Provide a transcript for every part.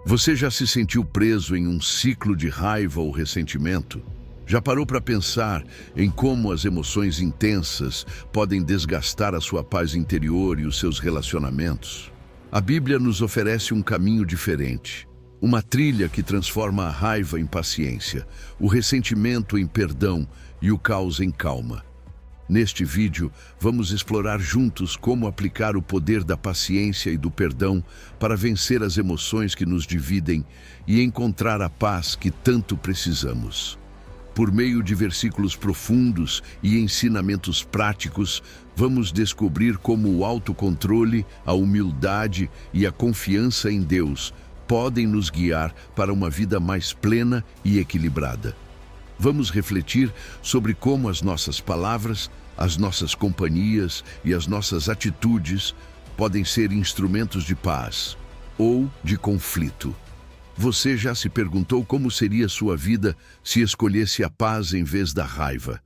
Você já se sentiu preso em um ciclo de raiva ou ressentimento? Já parou para pensar em como as emoções intensas podem desgastar a sua paz interior e os seus relacionamentos? A Bíblia nos oferece um caminho diferente. Uma trilha que transforma a raiva em paciência, o ressentimento em perdão e o caos em calma. Neste vídeo, vamos explorar juntos como aplicar o poder da paciência e do perdão para vencer as emoções que nos dividem e encontrar a paz que tanto precisamos. Por meio de versículos profundos e ensinamentos práticos, vamos descobrir como o autocontrole, a humildade e a confiança em Deus podem nos guiar para uma vida mais plena e equilibrada. Vamos refletir sobre como as nossas palavras, as nossas companhias e as nossas atitudes podem ser instrumentos de paz ou de conflito. Você já se perguntou como seria sua vida se escolhesse a paz em vez da raiva?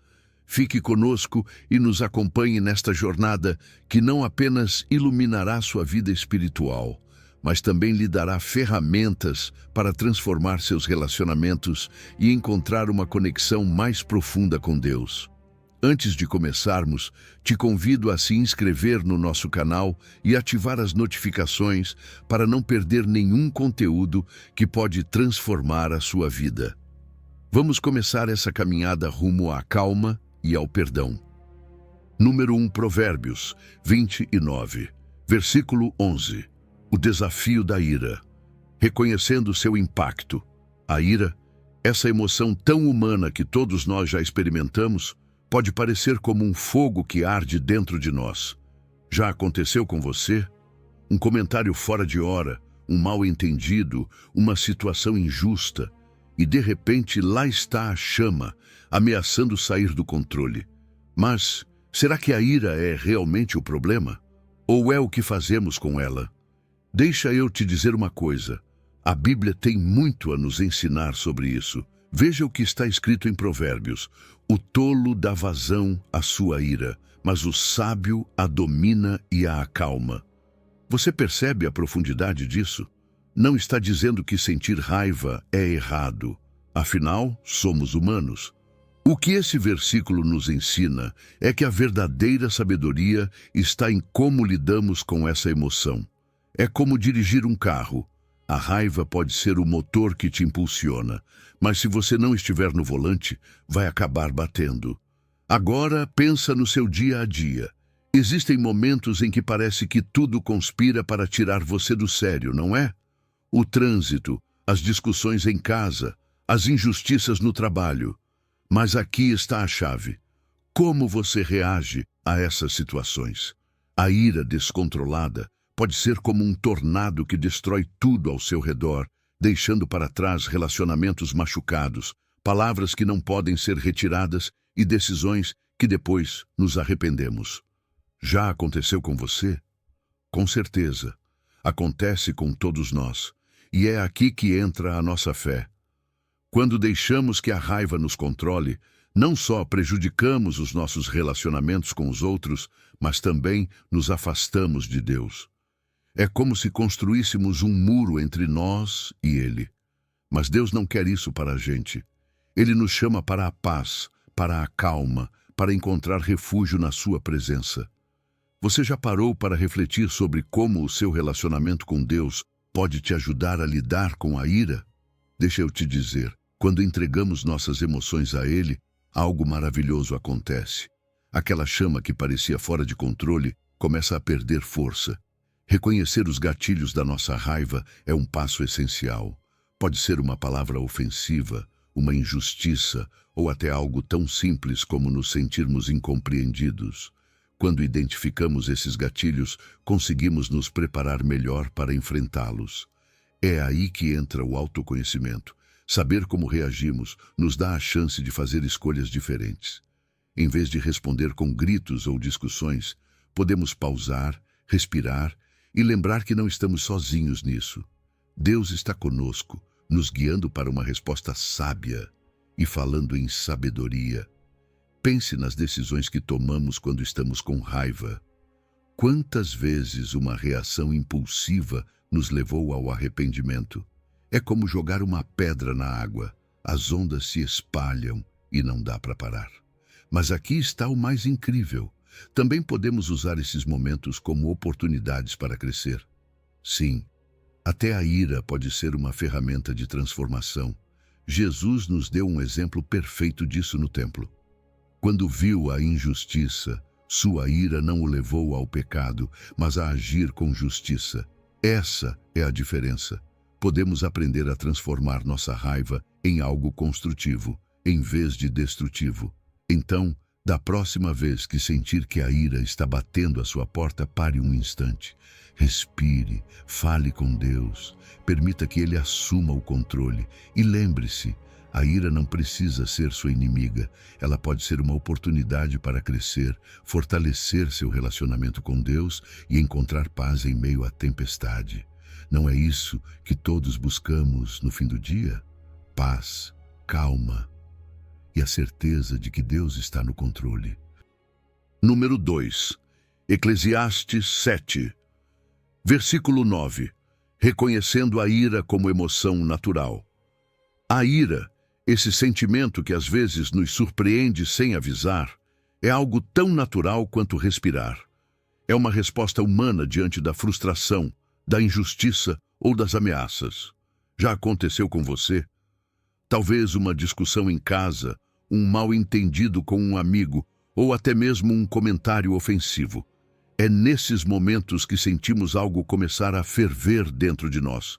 Fique conosco e nos acompanhe nesta jornada que não apenas iluminará sua vida espiritual, mas também lhe dará ferramentas para transformar seus relacionamentos e encontrar uma conexão mais profunda com Deus. Antes de começarmos, te convido a se inscrever no nosso canal e ativar as notificações para não perder nenhum conteúdo que pode transformar a sua vida. Vamos começar essa caminhada rumo à calma e ao perdão. Número 1, Provérbios 29, versículo 11. O desafio da ira. Reconhecendo seu impacto. A ira, essa emoção tão humana que todos nós já experimentamos, pode parecer como um fogo que arde dentro de nós. Já aconteceu com você? Um comentário fora de hora, um mal-entendido, uma situação injusta, e de repente lá está a chama, ameaçando sair do controle. Mas será que a ira é realmente o problema? Ou é o que fazemos com ela? Deixa eu te dizer uma coisa. A Bíblia tem muito a nos ensinar sobre isso. Veja o que está escrito em Provérbios. O tolo dá vazão à sua ira, mas o sábio a domina e a acalma. Você percebe a profundidade disso? Não está dizendo que sentir raiva é errado. Afinal, somos humanos. O que esse versículo nos ensina é que a verdadeira sabedoria está em como lidamos com essa emoção. É como dirigir um carro. A raiva pode ser o motor que te impulsiona, mas se você não estiver no volante, vai acabar batendo. Agora, pensa no seu dia a dia. Existem momentos em que parece que tudo conspira para tirar você do sério, não é? O trânsito, as discussões em casa, as injustiças no trabalho. Mas aqui está a chave. Como você reage a essas situações? A ira descontrolada pode ser como um tornado que destrói tudo ao seu redor, deixando para trás relacionamentos machucados, palavras que não podem ser retiradas e decisões que depois nos arrependemos. Já aconteceu com você? Com certeza. Acontece com todos nós. E é aqui que entra a nossa fé. Quando deixamos que a raiva nos controle, não só prejudicamos os nossos relacionamentos com os outros, mas também nos afastamos de Deus. É como se construíssemos um muro entre nós e Ele. Mas Deus não quer isso para a gente. Ele nos chama para a paz, para a calma, para encontrar refúgio na sua presença. Você já parou para refletir sobre como o seu relacionamento com Deus pode te ajudar a lidar com a ira? Deixa eu te dizer, quando entregamos nossas emoções a Ele, algo maravilhoso acontece. Aquela chama que parecia fora de controle começa a perder força. Reconhecer os gatilhos da nossa raiva é um passo essencial. Pode ser uma palavra ofensiva, uma injustiça ou até algo tão simples como nos sentirmos incompreendidos. Quando identificamos esses gatilhos, conseguimos nos preparar melhor para enfrentá-los. É aí que entra o autoconhecimento. Saber como reagimos nos dá a chance de fazer escolhas diferentes. Em vez de responder com gritos ou discussões, podemos pausar, respirar e lembrar que não estamos sozinhos nisso. Deus está conosco, nos guiando para uma resposta sábia e falando em sabedoria. Pense nas decisões que tomamos quando estamos com raiva. Quantas vezes uma reação impulsiva nos levou ao arrependimento? É como jogar uma pedra na água. As ondas se espalham e não dá para parar. Mas aqui está o mais incrível. Também podemos usar esses momentos como oportunidades para crescer. Sim, até a ira pode ser uma ferramenta de transformação. Jesus nos deu um exemplo perfeito disso no templo. Quando viu a injustiça, sua ira não o levou ao pecado, mas a agir com justiça. Essa é a diferença. Podemos aprender a transformar nossa raiva em algo construtivo, em vez de destrutivo. Então, da próxima vez que sentir que a ira está batendo à sua porta, pare um instante. Respire, fale com Deus, permita que Ele assuma o controle e lembre-se, a ira não precisa ser sua inimiga, ela pode ser uma oportunidade para crescer, fortalecer seu relacionamento com Deus e encontrar paz em meio à tempestade. Não é isso que todos buscamos no fim do dia? Paz, calma e a certeza de que Deus está no controle. Número 2. Eclesiastes 7. Versículo 9. Reconhecendo a ira como emoção natural. A ira, esse sentimento que às vezes nos surpreende sem avisar, é algo tão natural quanto respirar. É uma resposta humana diante da frustração, da injustiça ou das ameaças. Já aconteceu com você? Talvez uma discussão em casa, um mal-entendido com um amigo ou até mesmo um comentário ofensivo. É nesses momentos que sentimos algo começar a ferver dentro de nós.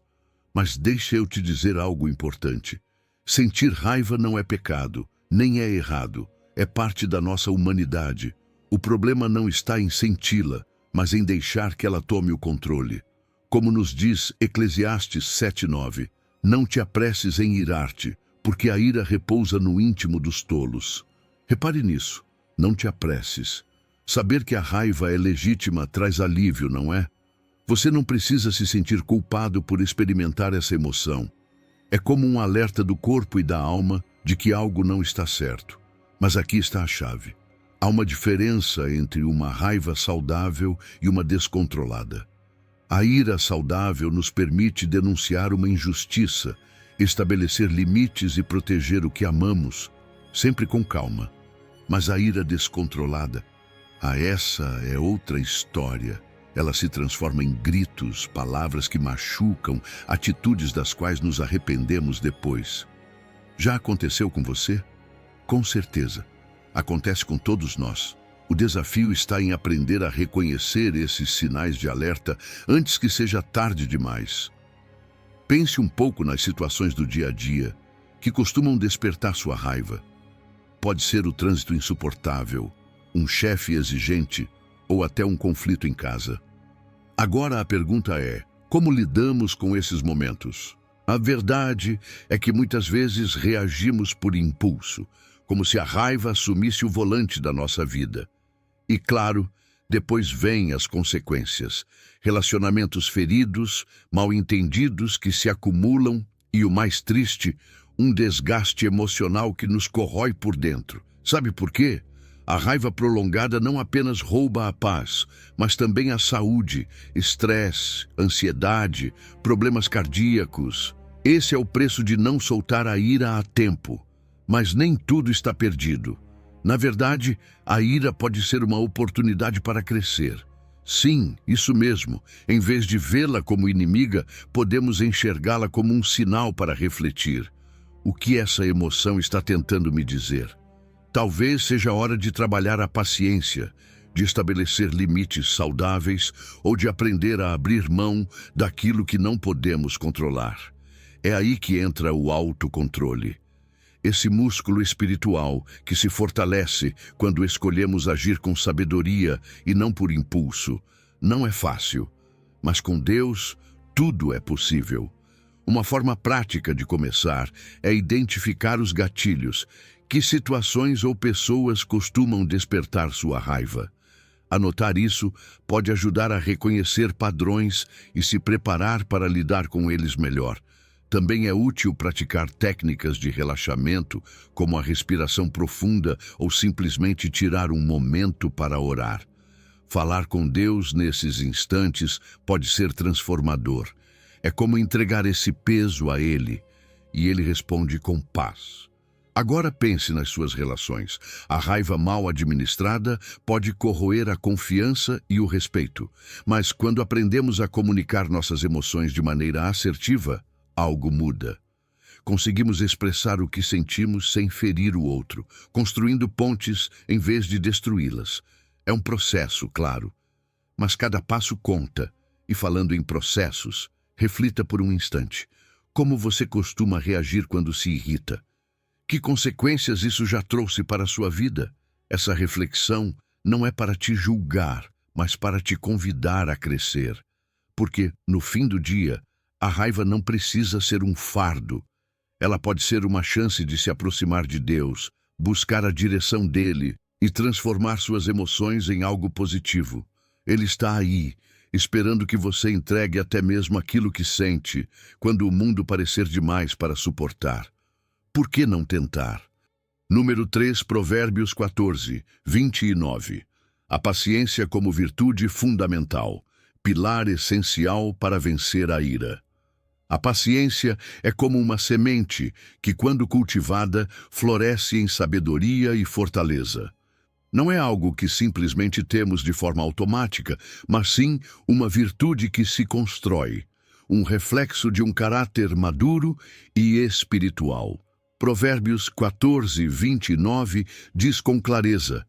Mas deixa eu te dizer algo importante. Sentir raiva não é pecado, nem é errado. É parte da nossa humanidade. O problema não está em senti-la, mas em deixar que ela tome o controle. Como nos diz Eclesiastes 7:9, não te apresses em irar-te, porque a ira repousa no íntimo dos tolos. Repare nisso, não te apresses. Saber que a raiva é legítima traz alívio, não é? Você não precisa se sentir culpado por experimentar essa emoção. É como um alerta do corpo e da alma de que algo não está certo. Mas aqui está a chave. Há uma diferença entre uma raiva saudável e uma descontrolada. A ira saudável nos permite denunciar uma injustiça, estabelecer limites e proteger o que amamos, sempre com calma. Mas a ira descontrolada, essa é outra história. Ela se transforma em gritos, palavras que machucam, atitudes das quais nos arrependemos depois. Já aconteceu com você? Com certeza. Acontece com todos nós. O desafio está em aprender a reconhecer esses sinais de alerta antes que seja tarde demais. Pense um pouco nas situações do dia a dia que costumam despertar sua raiva. Pode ser o trânsito insuportável, um chefe exigente ou até um conflito em casa. Agora a pergunta é, como lidamos com esses momentos? A verdade é que muitas vezes reagimos por impulso, como se a raiva assumisse o volante da nossa vida. E claro, depois vêm as consequências. Relacionamentos feridos, mal-entendidos que se acumulam e, o mais triste, um desgaste emocional que nos corrói por dentro. Sabe por quê? A raiva prolongada não apenas rouba a paz, mas também a saúde, estresse, ansiedade, problemas cardíacos. Esse é o preço de não soltar a ira a tempo. Mas nem tudo está perdido. Na verdade, a ira pode ser uma oportunidade para crescer. Sim, isso mesmo. Em vez de vê-la como inimiga, podemos enxergá-la como um sinal para refletir. O que essa emoção está tentando me dizer? Talvez seja hora de trabalhar a paciência, de estabelecer limites saudáveis ou de aprender a abrir mão daquilo que não podemos controlar. É aí que entra o autocontrole. Esse músculo espiritual que se fortalece quando escolhemos agir com sabedoria e não por impulso. Não é fácil, mas com Deus tudo é possível. Uma forma prática de começar é identificar os gatilhos. Que situações ou pessoas costumam despertar sua raiva? Anotar isso pode ajudar a reconhecer padrões e se preparar para lidar com eles melhor. Também é útil praticar técnicas de relaxamento, como a respiração profunda ou simplesmente tirar um momento para orar. Falar com Deus nesses instantes pode ser transformador. É como entregar esse peso a Ele, e Ele responde com paz. Agora pense nas suas relações. A raiva mal administrada pode corroer a confiança e o respeito, mas quando aprendemos a comunicar nossas emoções de maneira assertiva, algo muda. Conseguimos expressar o que sentimos sem ferir o outro, construindo pontes em vez de destruí-las. É um processo, claro, mas cada passo conta. E falando em processos, reflita por um instante. Como você costuma reagir quando se irrita? Que consequências isso já trouxe para a sua vida? Essa reflexão não é para te julgar, mas para te convidar a crescer. Porque, no fim do dia, a raiva não precisa ser um fardo. Ela pode ser uma chance de se aproximar de Deus, buscar a direção dele e transformar suas emoções em algo positivo. Ele está aí, esperando que você entregue até mesmo aquilo que sente, quando o mundo parecer demais para suportar. Por que não tentar? Número 3, Provérbios 14, 29. A paciência como virtude fundamental, pilar essencial para vencer a ira. A paciência é como uma semente que, quando cultivada, floresce em sabedoria e fortaleza. Não é algo que simplesmente temos de forma automática, mas sim uma virtude que se constrói, um reflexo de um caráter maduro e espiritual. Provérbios 14, 29 diz com clareza: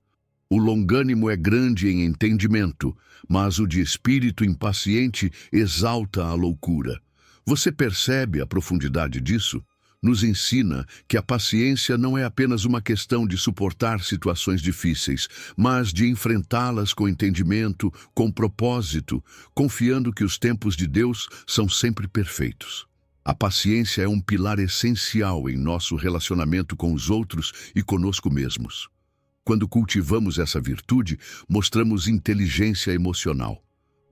o longânimo é grande em entendimento, mas o de espírito impaciente exalta a loucura. Você percebe a profundidade disso? Nos ensina que a paciência não é apenas uma questão de suportar situações difíceis, mas de enfrentá-las com entendimento, com propósito, confiando que os tempos de Deus são sempre perfeitos. A paciência é um pilar essencial em nosso relacionamento com os outros e conosco mesmos. Quando cultivamos essa virtude, mostramos inteligência emocional.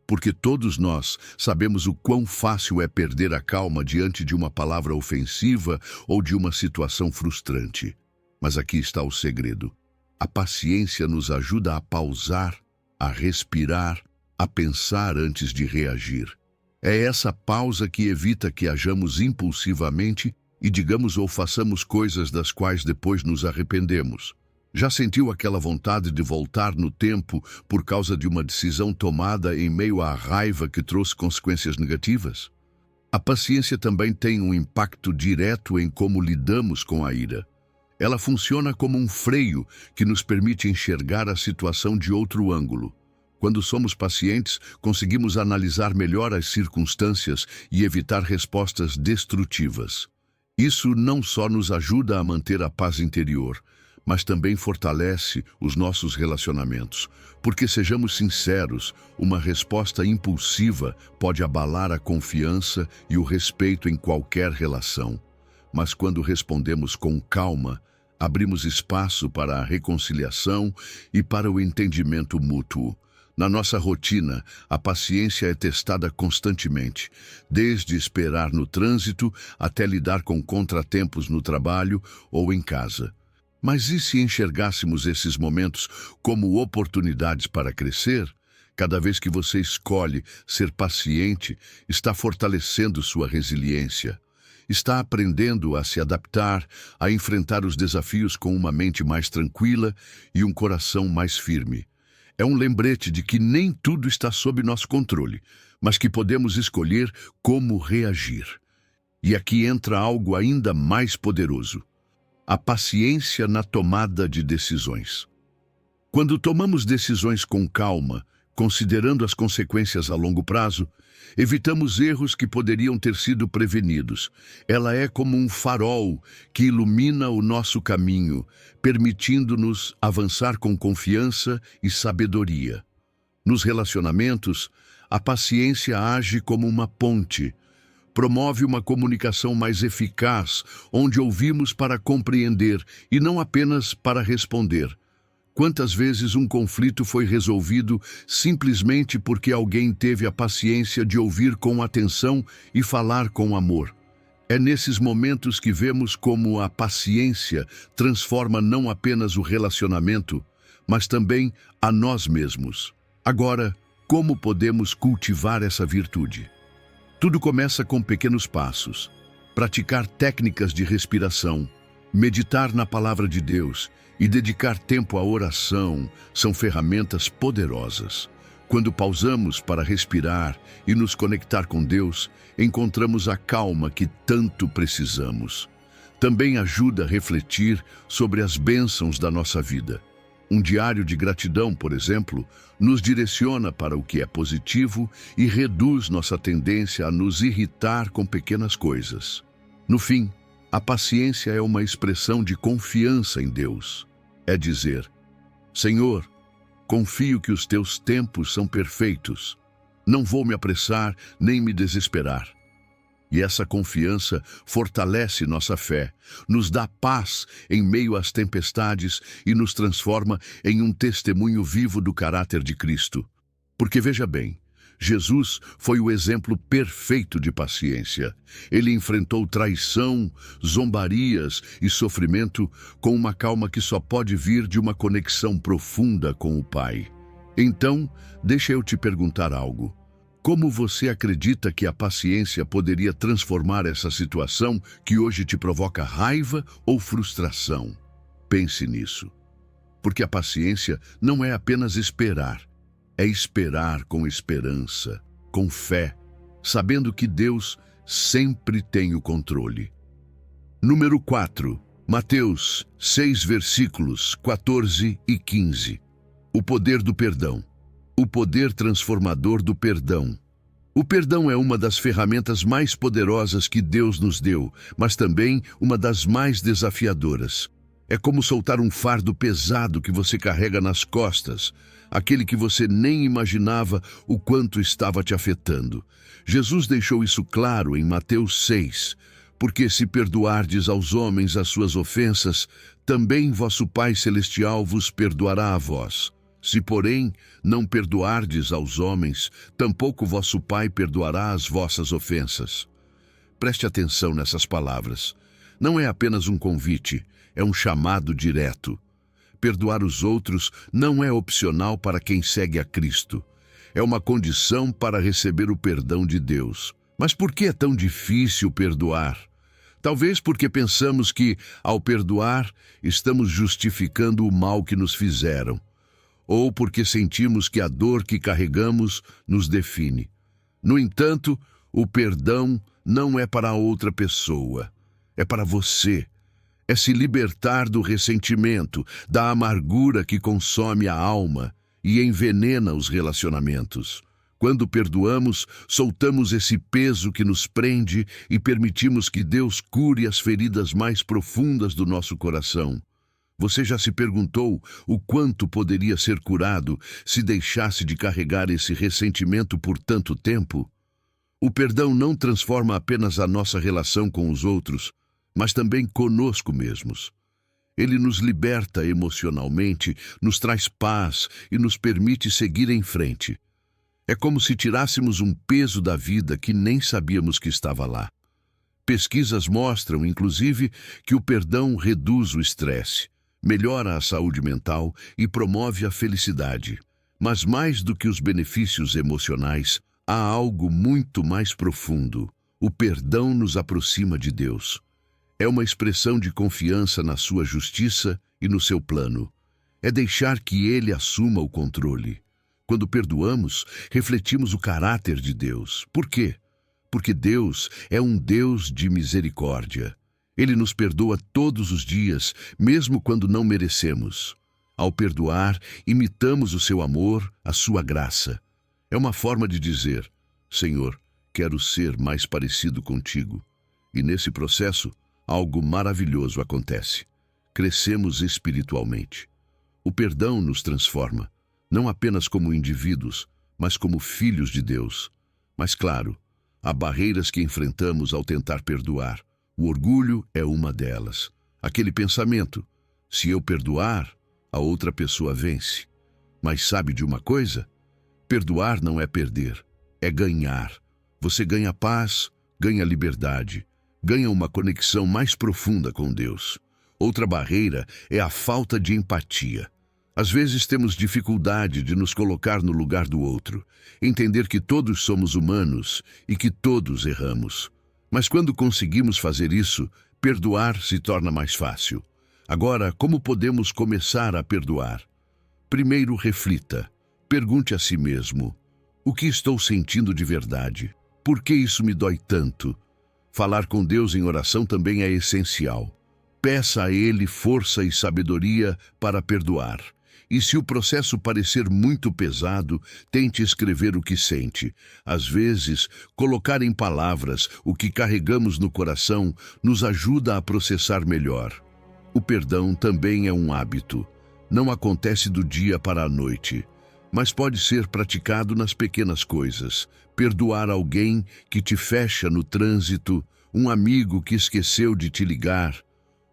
Porque todos nós sabemos o quão fácil é perder a calma diante de uma palavra ofensiva ou de uma situação frustrante. Mas aqui está o segredo. A paciência nos ajuda a pausar, a respirar, a pensar antes de reagir. É essa pausa que evita que hajamos impulsivamente e digamos ou façamos coisas das quais depois nos arrependemos. Já sentiu aquela vontade de voltar no tempo por causa de uma decisão tomada em meio à raiva que trouxe consequências negativas? A paciência também tem um impacto direto em como lidamos com a ira. Ela funciona como um freio que nos permite enxergar a situação de outro ângulo. Quando somos pacientes, conseguimos analisar melhor as circunstâncias e evitar respostas destrutivas. Isso não só nos ajuda a manter a paz interior, mas também fortalece os nossos relacionamentos. Porque, sejamos sinceros, uma resposta impulsiva pode abalar a confiança e o respeito em qualquer relação. Mas quando respondemos com calma, abrimos espaço para a reconciliação e para o entendimento mútuo. Na nossa rotina, a paciência é testada constantemente, desde esperar no trânsito até lidar com contratempos no trabalho ou em casa. Mas e se enxergássemos esses momentos como oportunidades para crescer? Cada vez que você escolhe ser paciente, está fortalecendo sua resiliência. Está aprendendo a se adaptar, a enfrentar os desafios com uma mente mais tranquila e um coração mais firme. É um lembrete de que nem tudo está sob nosso controle, mas que podemos escolher como reagir. E aqui entra algo ainda mais poderoso: a paciência na tomada de decisões. Quando tomamos decisões com calma, considerando as consequências a longo prazo, evitamos erros que poderiam ter sido prevenidos. Ela é como um farol que ilumina o nosso caminho, permitindo-nos avançar com confiança e sabedoria. Nos relacionamentos, a paciência age como uma ponte. Promove uma comunicação mais eficaz, onde ouvimos para compreender e não apenas para responder. Quantas vezes um conflito foi resolvido simplesmente porque alguém teve a paciência de ouvir com atenção e falar com amor? É nesses momentos que vemos como a paciência transforma não apenas o relacionamento, mas também a nós mesmos. Agora, como podemos cultivar essa virtude? Tudo começa com pequenos passos. Praticar técnicas de respiração, meditar na palavra de Deus e dedicar tempo à oração são ferramentas poderosas. Quando pausamos para respirar e nos conectar com Deus, encontramos a calma que tanto precisamos. Também ajuda a refletir sobre as bênçãos da nossa vida. Um diário de gratidão, por exemplo, nos direciona para o que é positivo e reduz nossa tendência a nos irritar com pequenas coisas. No fim, a paciência é uma expressão de confiança em Deus. É dizer: Senhor, confio que os teus tempos são perfeitos. Não vou me apressar nem me desesperar. E essa confiança fortalece nossa fé, nos dá paz em meio às tempestades e nos transforma em um testemunho vivo do caráter de Cristo. Porque veja bem, Jesus foi o exemplo perfeito de paciência. Ele enfrentou traição, zombarias e sofrimento com uma calma que só pode vir de uma conexão profunda com o Pai. Então, deixa eu te perguntar algo. Como você acredita que a paciência poderia transformar essa situação que hoje te provoca raiva ou frustração? Pense nisso. Porque a paciência não é apenas esperar. É esperar com esperança, com fé, sabendo que Deus sempre tem o controle. Número 4. Mateus 6, versículos 14 e 15. O poder do perdão. O poder transformador do perdão. O perdão é uma das ferramentas mais poderosas que Deus nos deu, mas também uma das mais desafiadoras. É como soltar um fardo pesado que você carrega nas costas, aquele que você nem imaginava o quanto estava te afetando. Jesus deixou isso claro em Mateus 6, porque se perdoardes aos homens as suas ofensas, também vosso Pai Celestial vos perdoará a vós. Se, porém, não perdoardes aos homens, tampouco vosso Pai perdoará as vossas ofensas. Preste atenção nessas palavras. Não é apenas um convite, é um chamado direto. Perdoar os outros não é opcional para quem segue a Cristo. É uma condição para receber o perdão de Deus. Mas por que é tão difícil perdoar? Talvez porque pensamos que, ao perdoar, estamos justificando o mal que nos fizeram. Ou porque sentimos que a dor que carregamos nos define. No entanto, o perdão não é para outra pessoa, é para você. É se libertar do ressentimento, da amargura que consome a alma e envenena os relacionamentos. Quando perdoamos, soltamos esse peso que nos prende e permitimos que Deus cure as feridas mais profundas do nosso coração. Você já se perguntou o quanto poderia ser curado se deixasse de carregar esse ressentimento por tanto tempo? O perdão não transforma apenas a nossa relação com os outros, mas também conosco mesmos. Ele nos liberta emocionalmente, nos traz paz e nos permite seguir em frente. É como se tirássemos um peso da vida que nem sabíamos que estava lá. Pesquisas mostram, inclusive, que o perdão reduz o estresse, melhora a saúde mental e promove a felicidade. Mas mais do que os benefícios emocionais, há algo muito mais profundo. O perdão nos aproxima de Deus. É uma expressão de confiança na sua justiça e no seu plano. É deixar que Ele assuma o controle. Quando perdoamos, refletimos o caráter de Deus. Por quê? Porque Deus é um Deus de misericórdia. Ele nos perdoa todos os dias, mesmo quando não merecemos. Ao perdoar, imitamos o seu amor, a sua graça. É uma forma de dizer: Senhor, quero ser mais parecido contigo. E nesse processo, algo maravilhoso acontece. Crescemos espiritualmente. O perdão nos transforma, não apenas como indivíduos, mas como filhos de Deus. Mas claro, há barreiras que enfrentamos ao tentar perdoar. O orgulho é uma delas. Aquele pensamento: se eu perdoar, a outra pessoa vence. Mas sabe de uma coisa? Perdoar não é perder, é ganhar. Você ganha paz, ganha liberdade, ganha uma conexão mais profunda com Deus. Outra barreira é a falta de empatia. Às vezes temos dificuldade de nos colocar no lugar do outro, entender que todos somos humanos e que todos erramos. Mas quando conseguimos fazer isso, perdoar se torna mais fácil. Agora, como podemos começar a perdoar? Primeiro, reflita. Pergunte a si mesmo: o que estou sentindo de verdade? Por que isso me dói tanto? Falar com Deus em oração também é essencial. Peça a Ele força e sabedoria para perdoar. E se o processo parecer muito pesado, tente escrever o que sente. Às vezes, colocar em palavras o que carregamos no coração nos ajuda a processar melhor. O perdão também é um hábito. Não acontece do dia para a noite, mas pode ser praticado nas pequenas coisas. Perdoar alguém que te fecha no trânsito, um amigo que esqueceu de te ligar,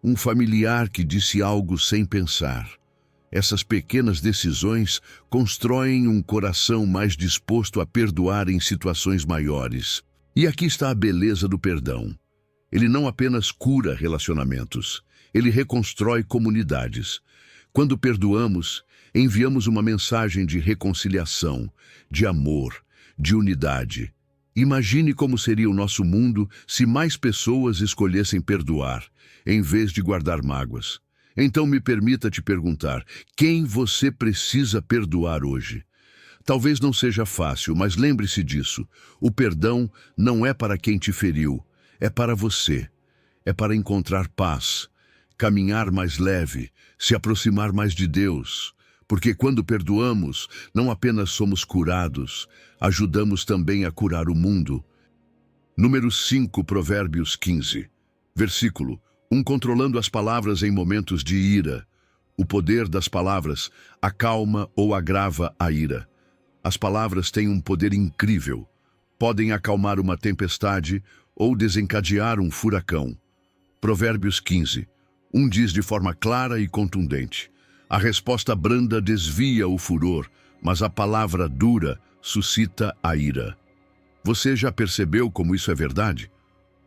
um familiar que disse algo sem pensar. Essas pequenas decisões constroem um coração mais disposto a perdoar em situações maiores. E aqui está a beleza do perdão. Ele não apenas cura relacionamentos, ele reconstrói comunidades. Quando perdoamos, enviamos uma mensagem de reconciliação, de amor, de unidade. Imagine como seria o nosso mundo se mais pessoas escolhessem perdoar, em vez de guardar mágoas. Então me permita te perguntar: quem você precisa perdoar hoje? Talvez não seja fácil, mas lembre-se disso. O perdão não é para quem te feriu, é para você. É para encontrar paz, caminhar mais leve, se aproximar mais de Deus. Porque quando perdoamos, não apenas somos curados, ajudamos também a curar o mundo. Número 5, Provérbios 15. Versículo: controlando as palavras em momentos de ira. O poder das palavras acalma ou agrava a ira. As palavras têm um poder incrível. Podem acalmar uma tempestade ou desencadear um furacão. Provérbios 15. Diz de forma clara e contundente: a resposta branda desvia o furor, mas a palavra dura suscita a ira. Você já percebeu como isso é verdade?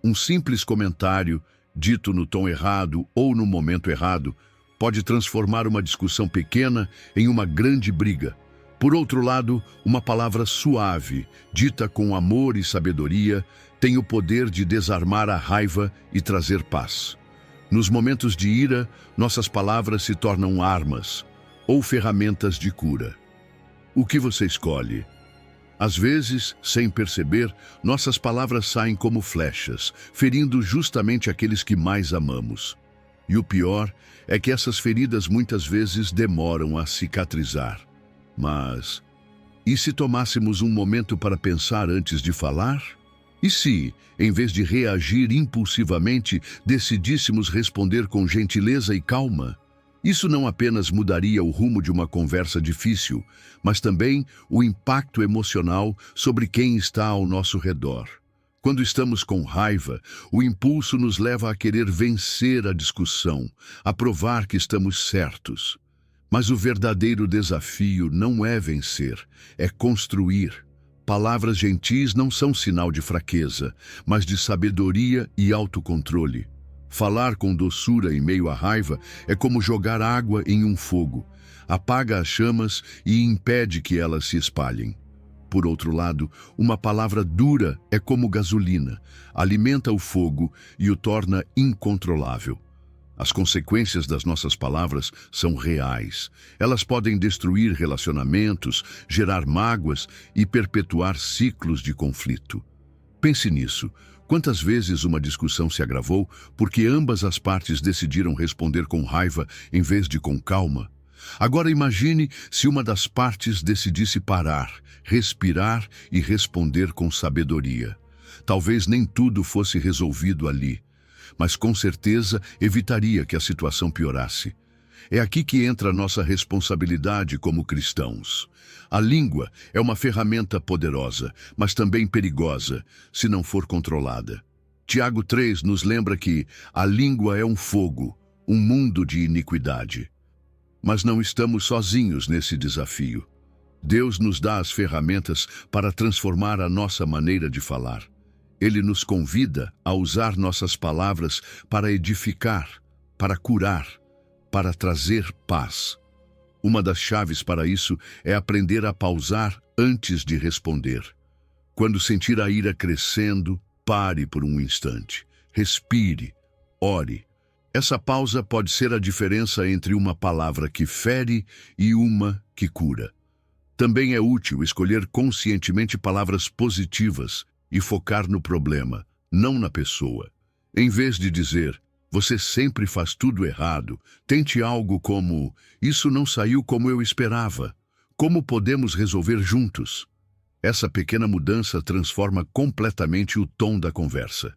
Um simples comentário, dito no tom errado ou no momento errado, pode transformar uma discussão pequena em uma grande briga. Por outro lado, uma palavra suave, dita com amor e sabedoria, tem o poder de desarmar a raiva e trazer paz. Nos momentos de ira, nossas palavras se tornam armas ou ferramentas de cura. O que você escolhe? Às vezes, sem perceber, nossas palavras saem como flechas, ferindo justamente aqueles que mais amamos. E o pior é que essas feridas muitas vezes demoram a cicatrizar. Mas, e se tomássemos um momento para pensar antes de falar? E se, em vez de reagir impulsivamente, decidíssemos responder com gentileza e calma? Isso não apenas mudaria o rumo de uma conversa difícil, mas também o impacto emocional sobre quem está ao nosso redor. Quando estamos com raiva, o impulso nos leva a querer vencer a discussão, a provar que estamos certos. Mas o verdadeiro desafio não é vencer, é construir. Palavras gentis não são sinal de fraqueza, mas de sabedoria e autocontrole. Falar com doçura em meio à raiva é como jogar água em um fogo. Apaga as chamas e impede que elas se espalhem. Por outro lado, uma palavra dura é como gasolina, alimenta o fogo e o torna incontrolável. As consequências das nossas palavras são reais. Elas podem destruir relacionamentos, gerar mágoas e perpetuar ciclos de conflito. Pense nisso. Quantas vezes uma discussão se agravou porque ambas as partes decidiram responder com raiva em vez de com calma? Agora imagine se uma das partes decidisse parar, respirar e responder com sabedoria. Talvez nem tudo fosse resolvido ali, mas com certeza evitaria que a situação piorasse. É aqui que entra a nossa responsabilidade como cristãos. A língua é uma ferramenta poderosa, mas também perigosa, se não for controlada. Tiago 3 nos lembra que a língua é um fogo, um mundo de iniquidade. Mas não estamos sozinhos nesse desafio. Deus nos dá as ferramentas para transformar a nossa maneira de falar. Ele nos convida a usar nossas palavras para edificar, para curar, para trazer paz. Uma das chaves para isso é aprender a pausar antes de responder. Quando sentir a ira crescendo, pare por um instante. Respire, ore. Essa pausa pode ser a diferença entre uma palavra que fere e uma que cura. Também é útil escolher conscientemente palavras positivas e focar no problema, não na pessoa. Em vez de dizer, você sempre faz tudo errado, tente algo como, isso não saiu como eu esperava. Como podemos resolver juntos? Essa pequena mudança transforma completamente o tom da conversa.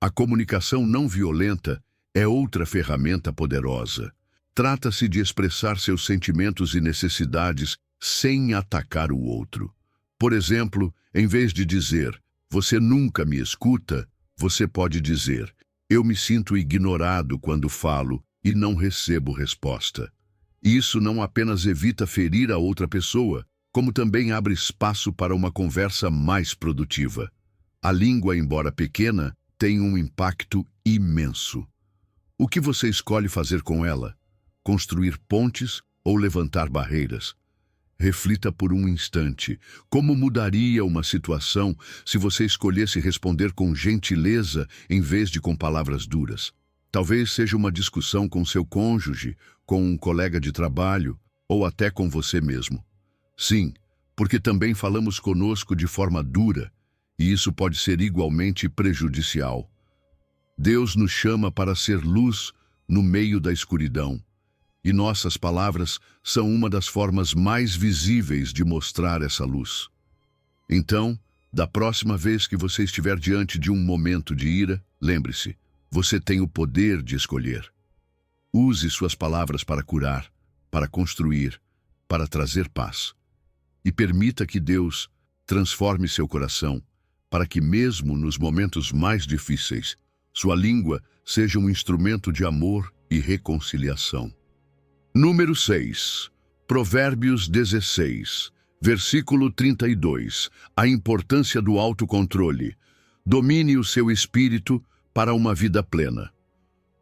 A comunicação não violenta é outra ferramenta poderosa. Trata-se de expressar seus sentimentos e necessidades sem atacar o outro. Por exemplo, em vez de dizer, você nunca me escuta, você pode dizer, eu me sinto ignorado quando falo e não recebo resposta. Isso não apenas evita ferir a outra pessoa, como também abre espaço para uma conversa mais produtiva. A língua, embora pequena, tem um impacto imenso. O que você escolhe fazer com ela? Construir pontes ou levantar barreiras? Reflita por um instante. Como mudaria uma situação se você escolhesse responder com gentileza em vez de com palavras duras? Talvez seja uma discussão com seu cônjuge, com um colega de trabalho ou até com você mesmo. Sim, porque também falamos conosco de forma dura, e isso pode ser igualmente prejudicial. Deus nos chama para ser luz no meio da escuridão. E nossas palavras são uma das formas mais visíveis de mostrar essa luz. Então, da próxima vez que você estiver diante de um momento de ira, lembre-se, você tem o poder de escolher. Use suas palavras para curar, para construir, para trazer paz. E permita que Deus transforme seu coração, para que mesmo nos momentos mais difíceis, sua língua seja um instrumento de amor e reconciliação. Número 6. Provérbios 16, versículo 32. A importância do autocontrole. Domine o seu espírito para uma vida plena.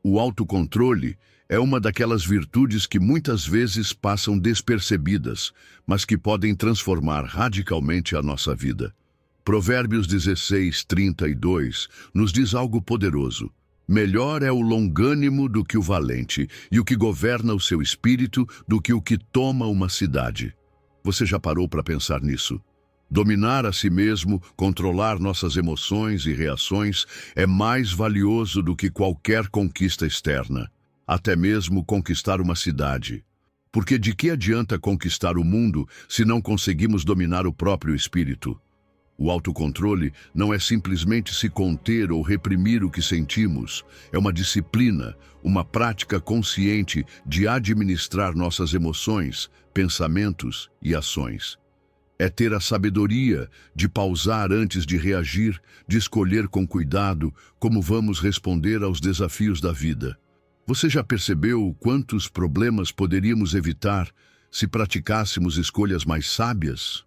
O autocontrole é uma daquelas virtudes que muitas vezes passam despercebidas, mas que podem transformar radicalmente a nossa vida. Provérbios 16, 32 nos diz algo poderoso. Melhor é o longânimo do que o valente, e o que governa o seu espírito do que o que toma uma cidade. Você já parou para pensar nisso? Dominar a si mesmo, controlar nossas emoções e reações é mais valioso do que qualquer conquista externa, até mesmo conquistar uma cidade. Porque de que adianta conquistar o mundo se não conseguimos dominar o próprio espírito? O autocontrole não é simplesmente se conter ou reprimir o que sentimos. É uma disciplina, uma prática consciente de administrar nossas emoções, pensamentos e ações. É ter a sabedoria de pausar antes de reagir, de escolher com cuidado como vamos responder aos desafios da vida. Você já percebeu quantos problemas poderíamos evitar se praticássemos escolhas mais sábias?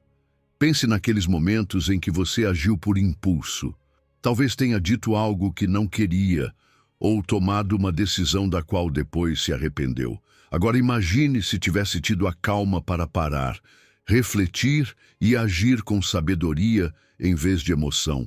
Pense naqueles momentos em que você agiu por impulso. Talvez tenha dito algo que não queria, ou tomado uma decisão da qual depois se arrependeu. Agora imagine se tivesse tido a calma para parar, refletir e agir com sabedoria em vez de emoção.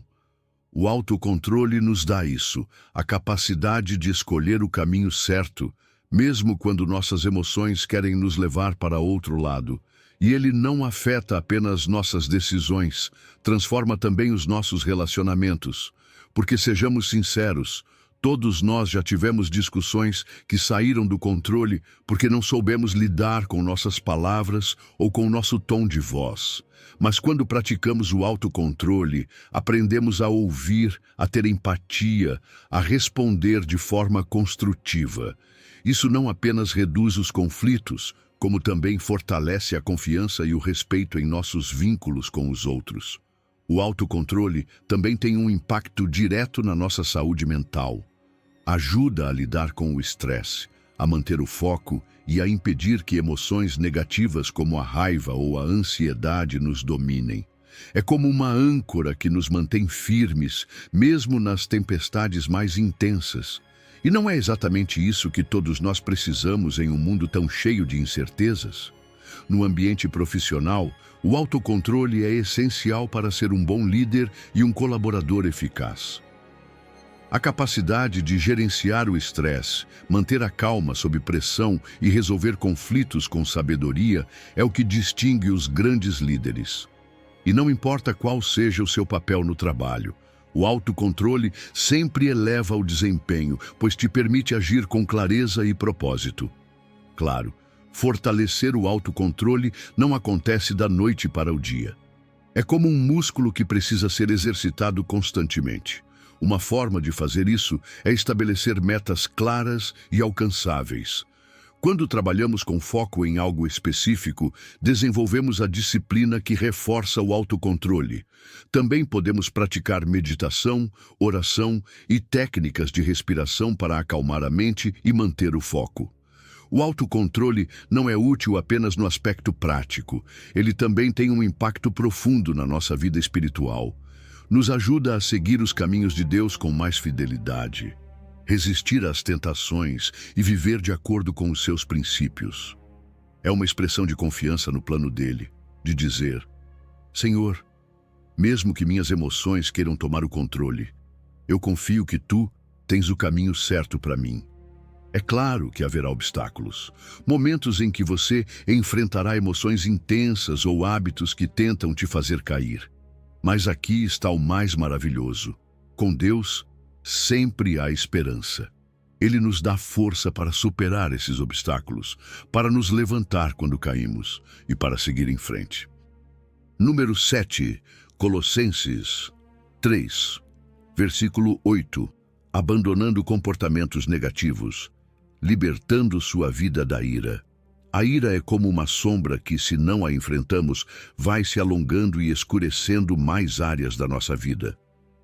O autocontrole nos dá isso, a capacidade de escolher o caminho certo, mesmo quando nossas emoções querem nos levar para outro lado. E ele não afeta apenas nossas decisões, transforma também os nossos relacionamentos. Porque sejamos sinceros, todos nós já tivemos discussões que saíram do controle porque não soubemos lidar com nossas palavras ou com nosso tom de voz. Mas quando praticamos o autocontrole, aprendemos a ouvir, a ter empatia, a responder de forma construtiva. Isso não apenas reduz os conflitos, como também fortalece a confiança e o respeito em nossos vínculos com os outros. O autocontrole também tem um impacto direto na nossa saúde mental. Ajuda a lidar com o estresse, a manter o foco e a impedir que emoções negativas como a raiva ou a ansiedade nos dominem. É como uma âncora que nos mantém firmes, mesmo nas tempestades mais intensas. E não é exatamente isso que todos nós precisamos em um mundo tão cheio de incertezas? No ambiente profissional, o autocontrole é essencial para ser um bom líder e um colaborador eficaz. A capacidade de gerenciar o estresse, manter a calma sob pressão e resolver conflitos com sabedoria é o que distingue os grandes líderes. E não importa qual seja o seu papel no trabalho, o autocontrole sempre eleva o desempenho, pois te permite agir com clareza e propósito. Claro, fortalecer o autocontrole não acontece da noite para o dia. É como um músculo que precisa ser exercitado constantemente. Uma forma de fazer isso é estabelecer metas claras e alcançáveis. Quando trabalhamos com foco em algo específico, desenvolvemos a disciplina que reforça o autocontrole. Também podemos praticar meditação, oração e técnicas de respiração para acalmar a mente e manter o foco. O autocontrole não é útil apenas no aspecto prático, ele também tem um impacto profundo na nossa vida espiritual. Nos ajuda a seguir os caminhos de Deus com mais fidelidade, resistir às tentações e viver de acordo com os seus princípios. É uma expressão de confiança no plano dele, de dizer: Senhor, mesmo que minhas emoções queiram tomar o controle, eu confio que Tu tens o caminho certo para mim. É claro que haverá obstáculos, momentos em que você enfrentará emoções intensas ou hábitos que tentam te fazer cair. Mas aqui está o mais maravilhoso. Com Deus, sempre há esperança. Ele nos dá força para superar esses obstáculos, para nos levantar quando caímos e para seguir em frente. Número 7, Colossenses 3, versículo 8. Abandonando comportamentos negativos, libertando sua vida da ira. A ira é como uma sombra que, se não a enfrentamos, vai se alongando e escurecendo mais áreas da nossa vida.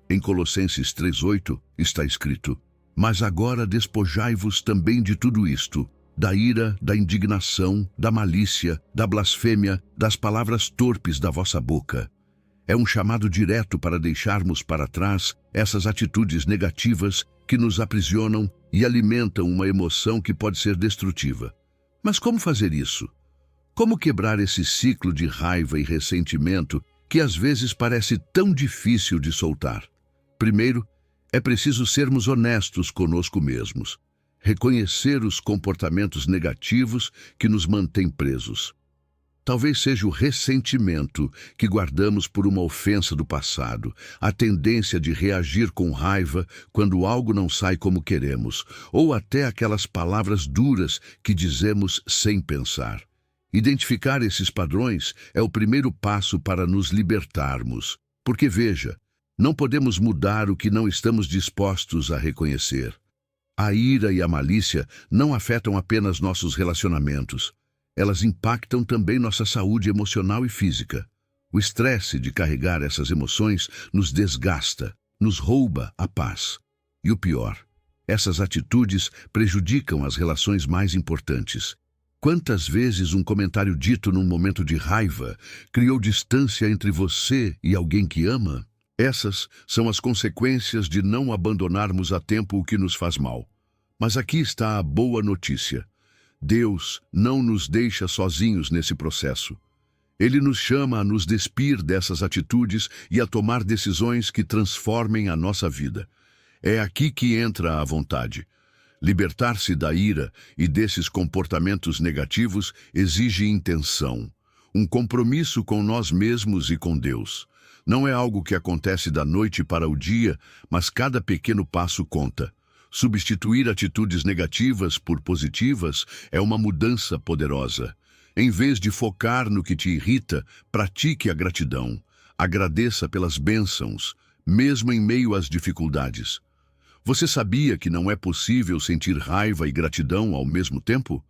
Em Colossenses 3:8 está escrito: Mas agora despojai-vos também de tudo isto, da ira, da indignação, da malícia, da blasfêmia, das palavras torpes da vossa boca. É um chamado direto para deixarmos para trás essas atitudes negativas que nos aprisionam e alimentam uma emoção que pode ser destrutiva. Mas como fazer isso? Como quebrar esse ciclo de raiva e ressentimento que às vezes parece tão difícil de soltar? Primeiro, é preciso sermos honestos conosco mesmos, reconhecer os comportamentos negativos que nos mantêm presos. Talvez seja o ressentimento que guardamos por uma ofensa do passado, a tendência de reagir com raiva quando algo não sai como queremos, ou até aquelas palavras duras que dizemos sem pensar. Identificar esses padrões é o primeiro passo para nos libertarmos, porque veja, não podemos mudar o que não estamos dispostos a reconhecer. A ira e a malícia não afetam apenas nossos relacionamentos. Elas impactam também nossa saúde emocional e física. O estresse de carregar essas emoções nos desgasta, nos rouba a paz. E o pior, essas atitudes prejudicam as relações mais importantes. Quantas vezes um comentário dito num momento de raiva criou distância entre você e alguém que ama? Essas são as consequências de não abandonarmos a tempo o que nos faz mal. Mas aqui está a boa notícia. Deus não nos deixa sozinhos nesse processo. Ele nos chama a nos despir dessas atitudes e a tomar decisões que transformem a nossa vida. É aqui que entra a vontade. Libertar-se da ira e desses comportamentos negativos exige intenção, um compromisso com nós mesmos e com Deus. Não é algo que acontece da noite para o dia, mas cada pequeno passo conta. Substituir atitudes negativas por positivas é uma mudança poderosa. Em vez de focar no que te irrita, pratique a gratidão. Agradeça pelas bênçãos, mesmo em meio às dificuldades. Você sabia que não é possível sentir raiva e gratidão ao mesmo tempo?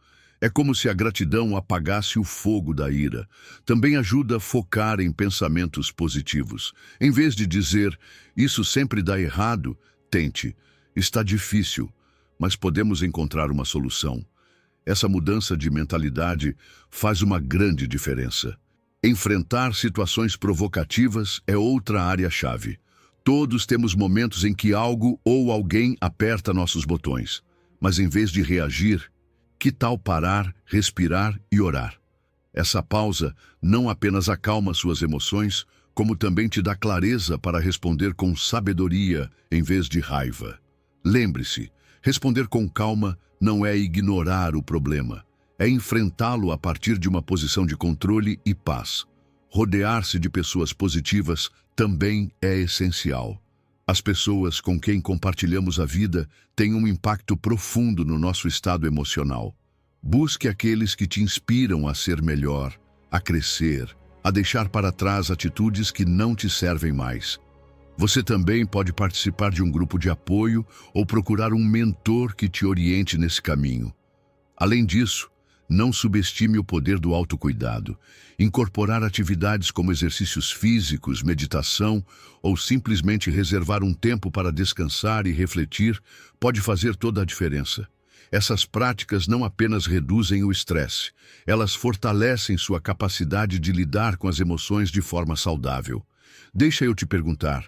É como se a gratidão apagasse o fogo da ira. Também ajuda a focar em pensamentos positivos. Em vez de dizer, isso sempre dá errado, tente. Está difícil, mas podemos encontrar uma solução. Essa mudança de mentalidade faz uma grande diferença. Enfrentar situações provocativas é outra área-chave. Todos temos momentos em que algo ou alguém aperta nossos botões. Mas em vez de reagir, que tal parar, respirar e orar? Essa pausa não apenas acalma suas emoções, como também te dá clareza para responder com sabedoria em vez de raiva. Lembre-se, responder com calma não é ignorar o problema, é enfrentá-lo a partir de uma posição de controle e paz. Rodear-se de pessoas positivas também é essencial. As pessoas com quem compartilhamos a vida têm um impacto profundo no nosso estado emocional. Busque aqueles que te inspiram a ser melhor, a crescer, a deixar para trás atitudes que não te servem mais. Você também pode participar de um grupo de apoio ou procurar um mentor que te oriente nesse caminho. Além disso, não subestime o poder do autocuidado. Incorporar atividades como exercícios físicos, meditação ou simplesmente reservar um tempo para descansar e refletir pode fazer toda a diferença. Essas práticas não apenas reduzem o estresse, elas fortalecem sua capacidade de lidar com as emoções de forma saudável. Deixa eu te perguntar,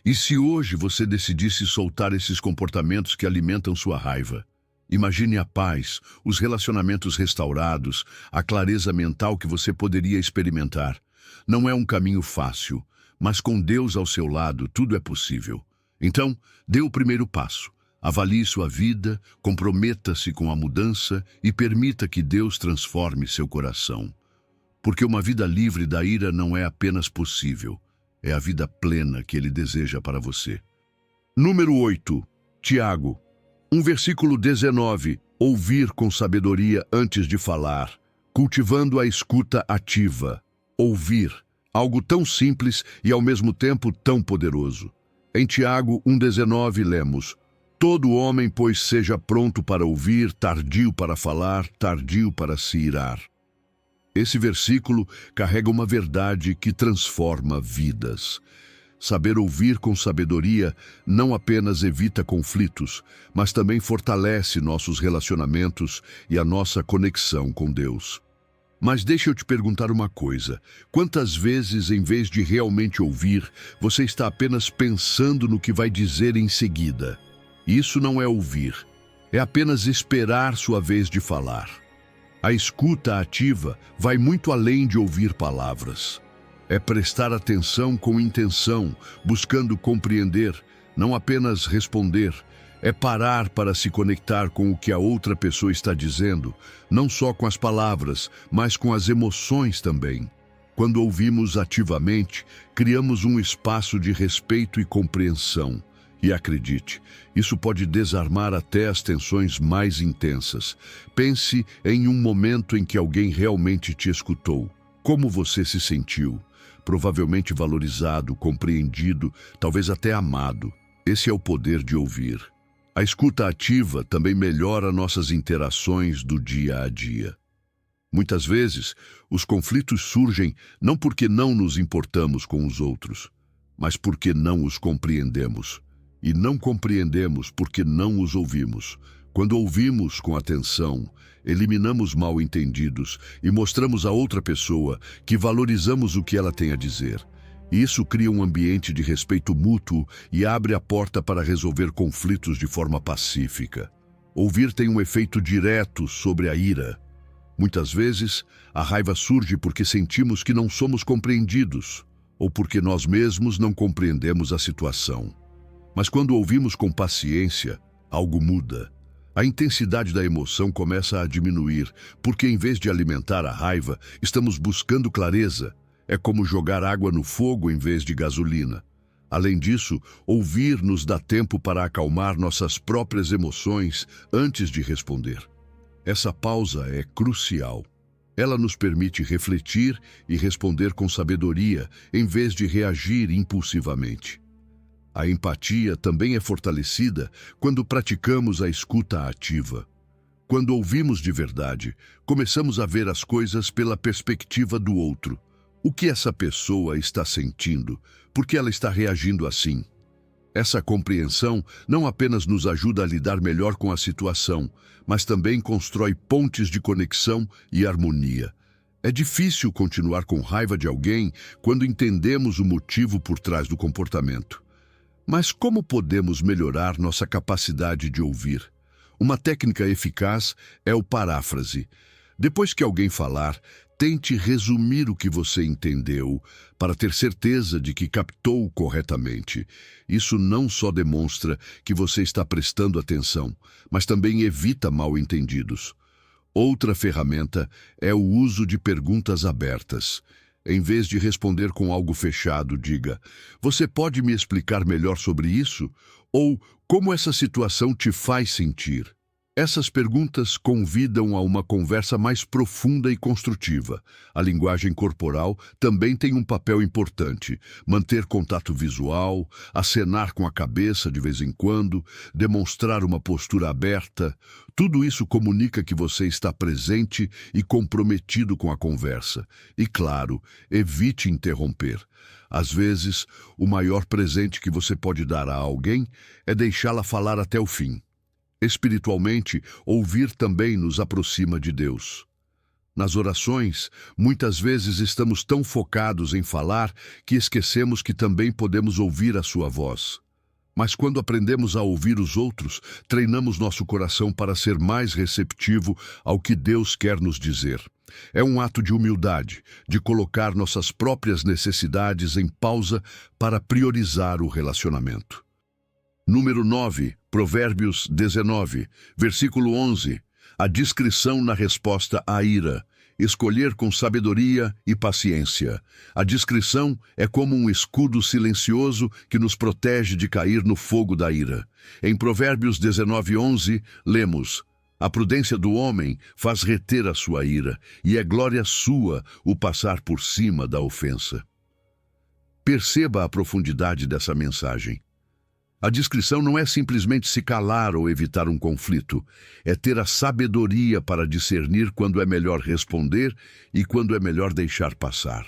e se hoje você decidisse soltar esses comportamentos que alimentam sua raiva? Imagine a paz, os relacionamentos restaurados, a clareza mental que você poderia experimentar. Não é um caminho fácil, mas com Deus ao seu lado tudo é possível. Então, dê o primeiro passo. Avalie sua vida, comprometa-se com a mudança e permita que Deus transforme seu coração. Porque uma vida livre da ira não é apenas possível, é a vida plena que Ele deseja para você. Número 8. Tiago. Versículo 19. Ouvir com sabedoria antes de falar, cultivando a escuta ativa. Ouvir, algo tão simples e ao mesmo tempo tão poderoso. Em Tiago 1,19 lemos: todo homem, pois, seja pronto para ouvir, tardio para falar, tardio para se irar. Esse versículo carrega uma verdade que transforma vidas. Saber ouvir com sabedoria não apenas evita conflitos, mas também fortalece nossos relacionamentos e a nossa conexão com Deus. Mas deixa eu te perguntar uma coisa: quantas vezes, em vez de realmente ouvir, você está apenas pensando no que vai dizer em seguida? Isso não é ouvir, é apenas esperar sua vez de falar. A escuta ativa vai muito além de ouvir palavras. É prestar atenção com intenção, buscando compreender, não apenas responder. É parar para se conectar com o que a outra pessoa está dizendo, não só com as palavras, mas com as emoções também. Quando ouvimos ativamente, criamos um espaço de respeito e compreensão. E acredite, isso pode desarmar até as tensões mais intensas. Pense em um momento em que alguém realmente te escutou. Como você se sentiu? Provavelmente valorizado, compreendido, talvez até amado. Esse é o poder de ouvir. A escuta ativa também melhora nossas interações do dia a dia. Muitas vezes, os conflitos surgem não porque não nos importamos com os outros, mas porque não os compreendemos. E não compreendemos porque não os ouvimos. Quando ouvimos com atenção, eliminamos mal-entendidos e mostramos à outra pessoa que valorizamos o que ela tem a dizer. Isso cria um ambiente de respeito mútuo e abre a porta para resolver conflitos de forma pacífica. Ouvir tem um efeito direto sobre a ira. Muitas vezes, a raiva surge porque sentimos que não somos compreendidos ou porque nós mesmos não compreendemos a situação. Mas quando ouvimos com paciência, algo muda. A intensidade da emoção começa a diminuir, porque em vez de alimentar a raiva, estamos buscando clareza. É como jogar água no fogo em vez de gasolina. Além disso, ouvir nos dá tempo para acalmar nossas próprias emoções antes de responder. Essa pausa é crucial. Ela nos permite refletir e responder com sabedoria, em vez de reagir impulsivamente. A empatia também é fortalecida quando praticamos a escuta ativa. Quando ouvimos de verdade, começamos a ver as coisas pela perspectiva do outro. O que essa pessoa está sentindo? Por que ela está reagindo assim? Essa compreensão não apenas nos ajuda a lidar melhor com a situação, mas também constrói pontes de conexão e harmonia. É difícil continuar com raiva de alguém quando entendemos o motivo por trás do comportamento. Mas como podemos melhorar nossa capacidade de ouvir? Uma técnica eficaz é o paráfrase. Depois que alguém falar, tente resumir o que você entendeu para ter certeza de que captou corretamente. Isso não só demonstra que você está prestando atenção, mas também evita mal-entendidos. Outra ferramenta é o uso de perguntas abertas. Em vez de responder com algo fechado, diga: "Você pode me explicar melhor sobre isso?" Ou "Como essa situação te faz sentir?" Essas perguntas convidam a uma conversa mais profunda e construtiva. A linguagem corporal também tem um papel importante. Manter contato visual, acenar com a cabeça de vez em quando, demonstrar uma postura aberta, tudo isso comunica que você está presente e comprometido com a conversa. E, claro, evite interromper. Às vezes, o maior presente que você pode dar a alguém é deixá-la falar até o fim. Espiritualmente, ouvir também nos aproxima de Deus. Nas orações, muitas vezes estamos tão focados em falar que esquecemos que também podemos ouvir a sua voz. Mas quando aprendemos a ouvir os outros, treinamos nosso coração para ser mais receptivo ao que Deus quer nos dizer. É um ato de humildade, de colocar nossas próprias necessidades em pausa para priorizar o relacionamento. Número 9, Provérbios 19, versículo 11. A discrição na resposta à ira. Escolher com sabedoria e paciência. A discrição é como um escudo silencioso que nos protege de cair no fogo da ira. Em Provérbios 19, 11, lemos: "A prudência do homem faz reter a sua ira, e é glória sua o passar por cima da ofensa." Perceba a profundidade dessa mensagem. A discrição não é simplesmente se calar ou evitar um conflito, é ter a sabedoria para discernir quando é melhor responder e quando é melhor deixar passar.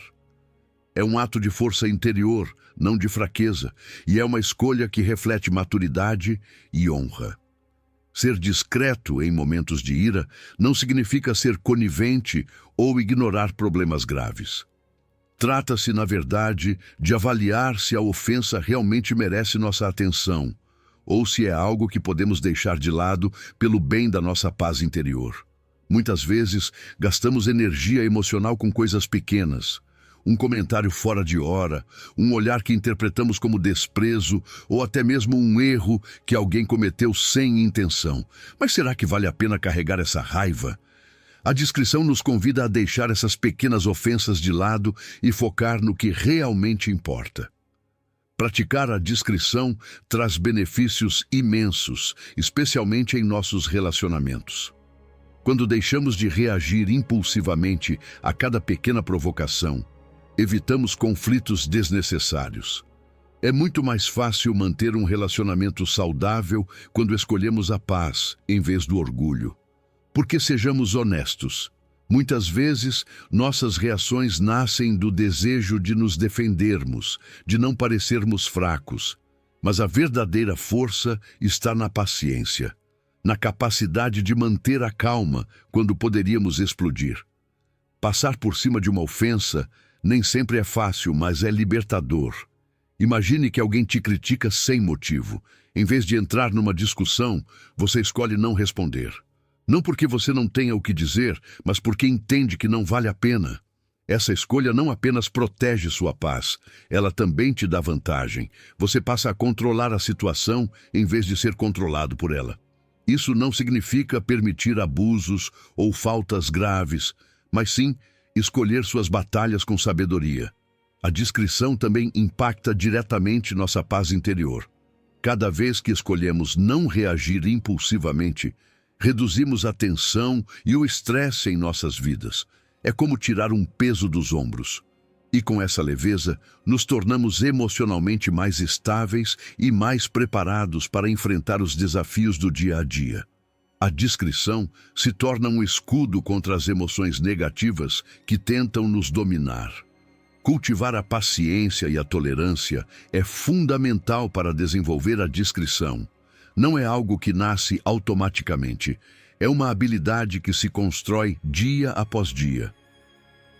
É um ato de força interior, não de fraqueza, e é uma escolha que reflete maturidade e honra. Ser discreto em momentos de ira não significa ser conivente ou ignorar problemas graves. Trata-se, na verdade, de avaliar se a ofensa realmente merece nossa atenção, ou se é algo que podemos deixar de lado pelo bem da nossa paz interior. Muitas vezes, gastamos energia emocional com coisas pequenas. Um comentário fora de hora, um olhar que interpretamos como desprezo, ou até mesmo um erro que alguém cometeu sem intenção. Mas será que vale a pena carregar essa raiva? A discrição nos convida a deixar essas pequenas ofensas de lado e focar no que realmente importa. Praticar a discrição traz benefícios imensos, especialmente em nossos relacionamentos. Quando deixamos de reagir impulsivamente a cada pequena provocação, evitamos conflitos desnecessários. É muito mais fácil manter um relacionamento saudável quando escolhemos a paz em vez do orgulho. Porque sejamos honestos, muitas vezes nossas reações nascem do desejo de nos defendermos, de não parecermos fracos. Mas a verdadeira força está na paciência, na capacidade de manter a calma quando poderíamos explodir. Passar por cima de uma ofensa nem sempre é fácil, mas é libertador. Imagine que alguém te critica sem motivo. Em vez de entrar numa discussão, você escolhe não responder. Não porque você não tenha o que dizer, mas porque entende que não vale a pena. Essa escolha não apenas protege sua paz, ela também te dá vantagem. Você passa a controlar a situação em vez de ser controlado por ela. Isso não significa permitir abusos ou faltas graves, mas sim escolher suas batalhas com sabedoria. A discrição também impacta diretamente nossa paz interior. Cada vez que escolhemos não reagir impulsivamente, reduzimos a tensão e o estresse em nossas vidas. É como tirar um peso dos ombros. E com essa leveza, nos tornamos emocionalmente mais estáveis e mais preparados para enfrentar os desafios do dia a dia. A discrição se torna um escudo contra as emoções negativas que tentam nos dominar. Cultivar a paciência e a tolerância é fundamental para desenvolver a discrição. Não é algo que nasce automaticamente. É uma habilidade que se constrói dia após dia.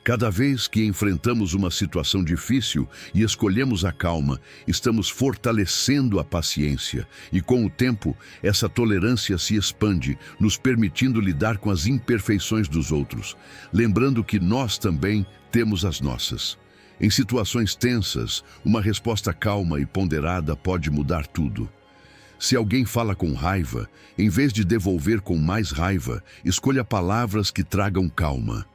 Cada vez que enfrentamos uma situação difícil e escolhemos a calma, estamos fortalecendo a paciência e, com o tempo, essa tolerância se expande, nos permitindo lidar com as imperfeições dos outros, lembrando que nós também temos as nossas. Em situações tensas, uma resposta calma e ponderada pode mudar tudo. Se alguém fala com raiva, em vez de devolver com mais raiva, escolha palavras que tragam calma.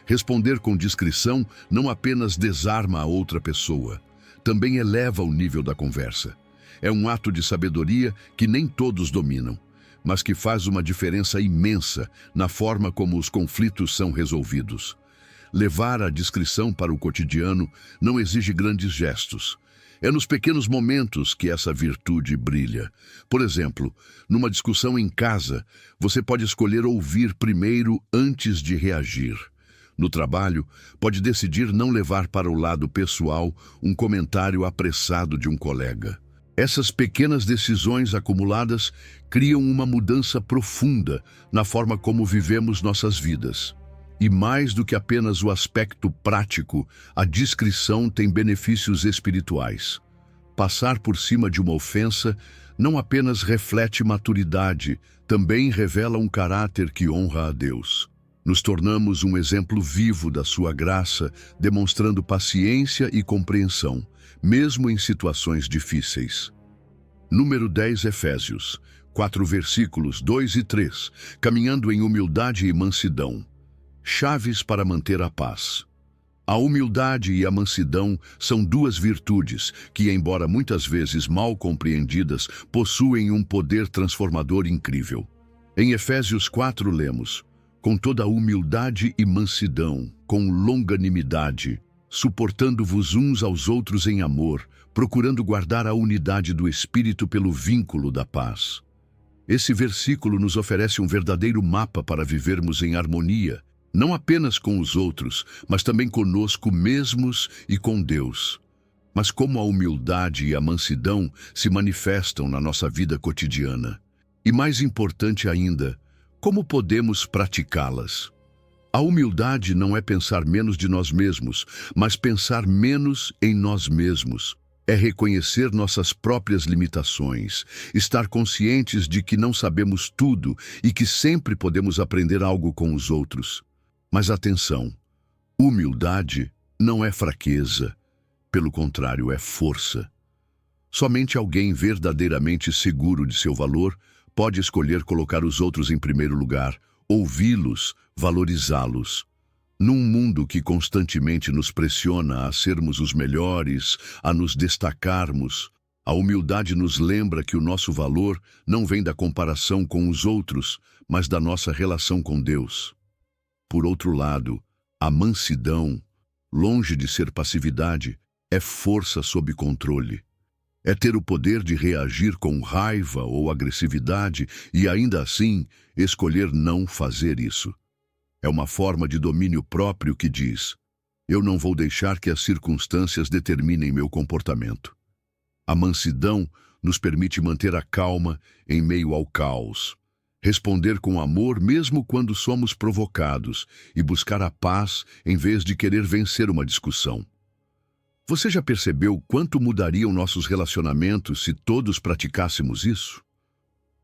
Responder com discrição não apenas desarma a outra pessoa, também eleva o nível da conversa. É um ato de sabedoria que nem todos dominam, mas que faz uma diferença imensa na forma como os conflitos são resolvidos. Levar a discrição para o cotidiano não exige grandes gestos. É nos pequenos momentos que essa virtude brilha. Por exemplo, numa discussão em casa, você pode escolher ouvir primeiro antes de reagir. No trabalho, pode decidir não levar para o lado pessoal um comentário apressado de um colega. Essas pequenas decisões acumuladas criam uma mudança profunda na forma como vivemos nossas vidas. E mais do que apenas o aspecto prático, a discrição tem benefícios espirituais. Passar por cima de uma ofensa não apenas reflete maturidade, também revela um caráter que honra a Deus. Nos tornamos um exemplo vivo da sua graça, demonstrando paciência e compreensão, mesmo em situações difíceis. Número 10, Efésios, 4 versículos 2 e 3, caminhando em humildade e mansidão. Chaves para manter a paz. A humildade e a mansidão são duas virtudes que, embora muitas vezes mal compreendidas, possuem um poder transformador incrível. Em Efésios 4 lemos: com toda humildade e mansidão, com longanimidade, suportando-vos uns aos outros em amor, procurando guardar a unidade do Espírito pelo vínculo da paz. Esse versículo nos oferece um verdadeiro mapa para vivermos em harmonia, não apenas com os outros, mas também conosco mesmos e com Deus. Mas como a humildade e a mansidão se manifestam na nossa vida cotidiana? E mais importante ainda, como podemos praticá-las? A humildade não é pensar menos de nós mesmos, mas pensar menos em nós mesmos. É reconhecer nossas próprias limitações, estar conscientes de que não sabemos tudo e que sempre podemos aprender algo com os outros. Mas atenção, humildade não é fraqueza, pelo contrário, é força. Somente alguém verdadeiramente seguro de seu valor pode escolher colocar os outros em primeiro lugar, ouvi-los, valorizá-los. Num mundo que constantemente nos pressiona a sermos os melhores, a nos destacarmos, a humildade nos lembra que o nosso valor não vem da comparação com os outros, mas da nossa relação com Deus. Por outro lado, a mansidão, longe de ser passividade, é força sob controle. É ter o poder de reagir com raiva ou agressividade e, ainda assim, escolher não fazer isso. É uma forma de domínio próprio que diz: eu não vou deixar que as circunstâncias determinem meu comportamento. A mansidão nos permite manter a calma em meio ao caos, responder com amor mesmo quando somos provocados e buscar a paz em vez de querer vencer uma discussão. Você já percebeu quanto mudariam nossos relacionamentos se todos praticássemos isso?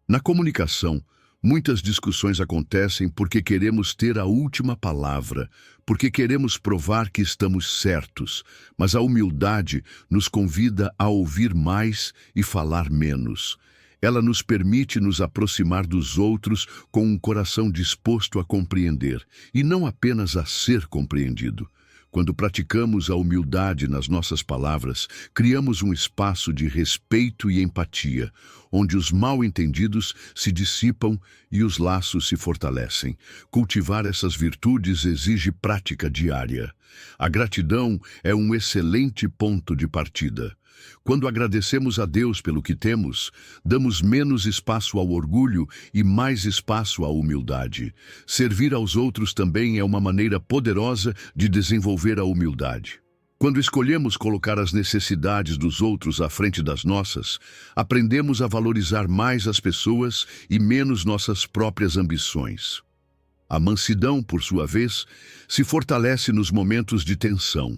Na comunicação, muitas discussões acontecem porque queremos ter a última palavra, porque queremos provar que estamos certos, mas a humildade nos convida a ouvir mais e falar menos. Ela nos permite nos aproximar dos outros com um coração disposto a compreender, e não apenas a ser compreendido. Quando praticamos a humildade nas nossas palavras, criamos um espaço de respeito e empatia, onde os mal-entendidos se dissipam e os laços se fortalecem. Cultivar essas virtudes exige prática diária. A gratidão é um excelente ponto de partida. Quando agradecemos a Deus pelo que temos, damos menos espaço ao orgulho e mais espaço à humildade. Servir aos outros também é uma maneira poderosa de desenvolver a humildade. Quando escolhemos colocar as necessidades dos outros à frente das nossas, aprendemos a valorizar mais as pessoas e menos nossas próprias ambições. A mansidão, por sua vez, se fortalece nos momentos de tensão.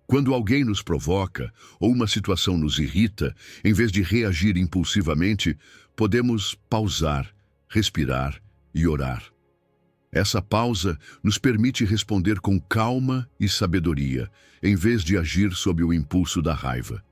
Quando alguém nos provoca ou uma situação nos irrita, em vez de reagir impulsivamente, podemos pausar, respirar e orar. Essa pausa nos permite responder com calma e sabedoria, em vez de agir sob o impulso da raiva.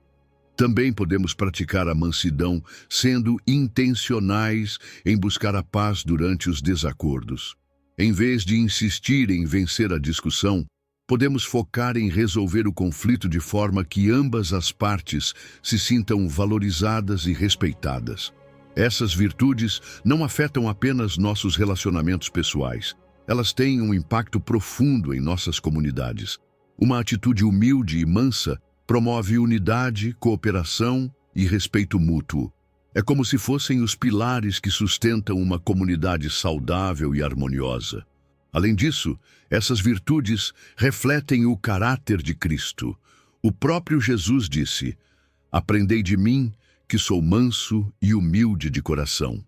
Também podemos praticar a mansidão sendo intencionais em buscar a paz durante os desacordos. Em vez de insistir em vencer a discussão, podemos focar em resolver o conflito de forma que ambas as partes se sintam valorizadas e respeitadas. Essas virtudes não afetam apenas nossos relacionamentos pessoais. Elas têm um impacto profundo em nossas comunidades. Uma atitude humilde e mansa promove unidade, cooperação e respeito mútuo. É como se fossem os pilares que sustentam uma comunidade saudável e harmoniosa. Além disso, essas virtudes refletem o caráter de Cristo. O próprio Jesus disse: "Aprendei de mim, que sou manso e humilde de coração."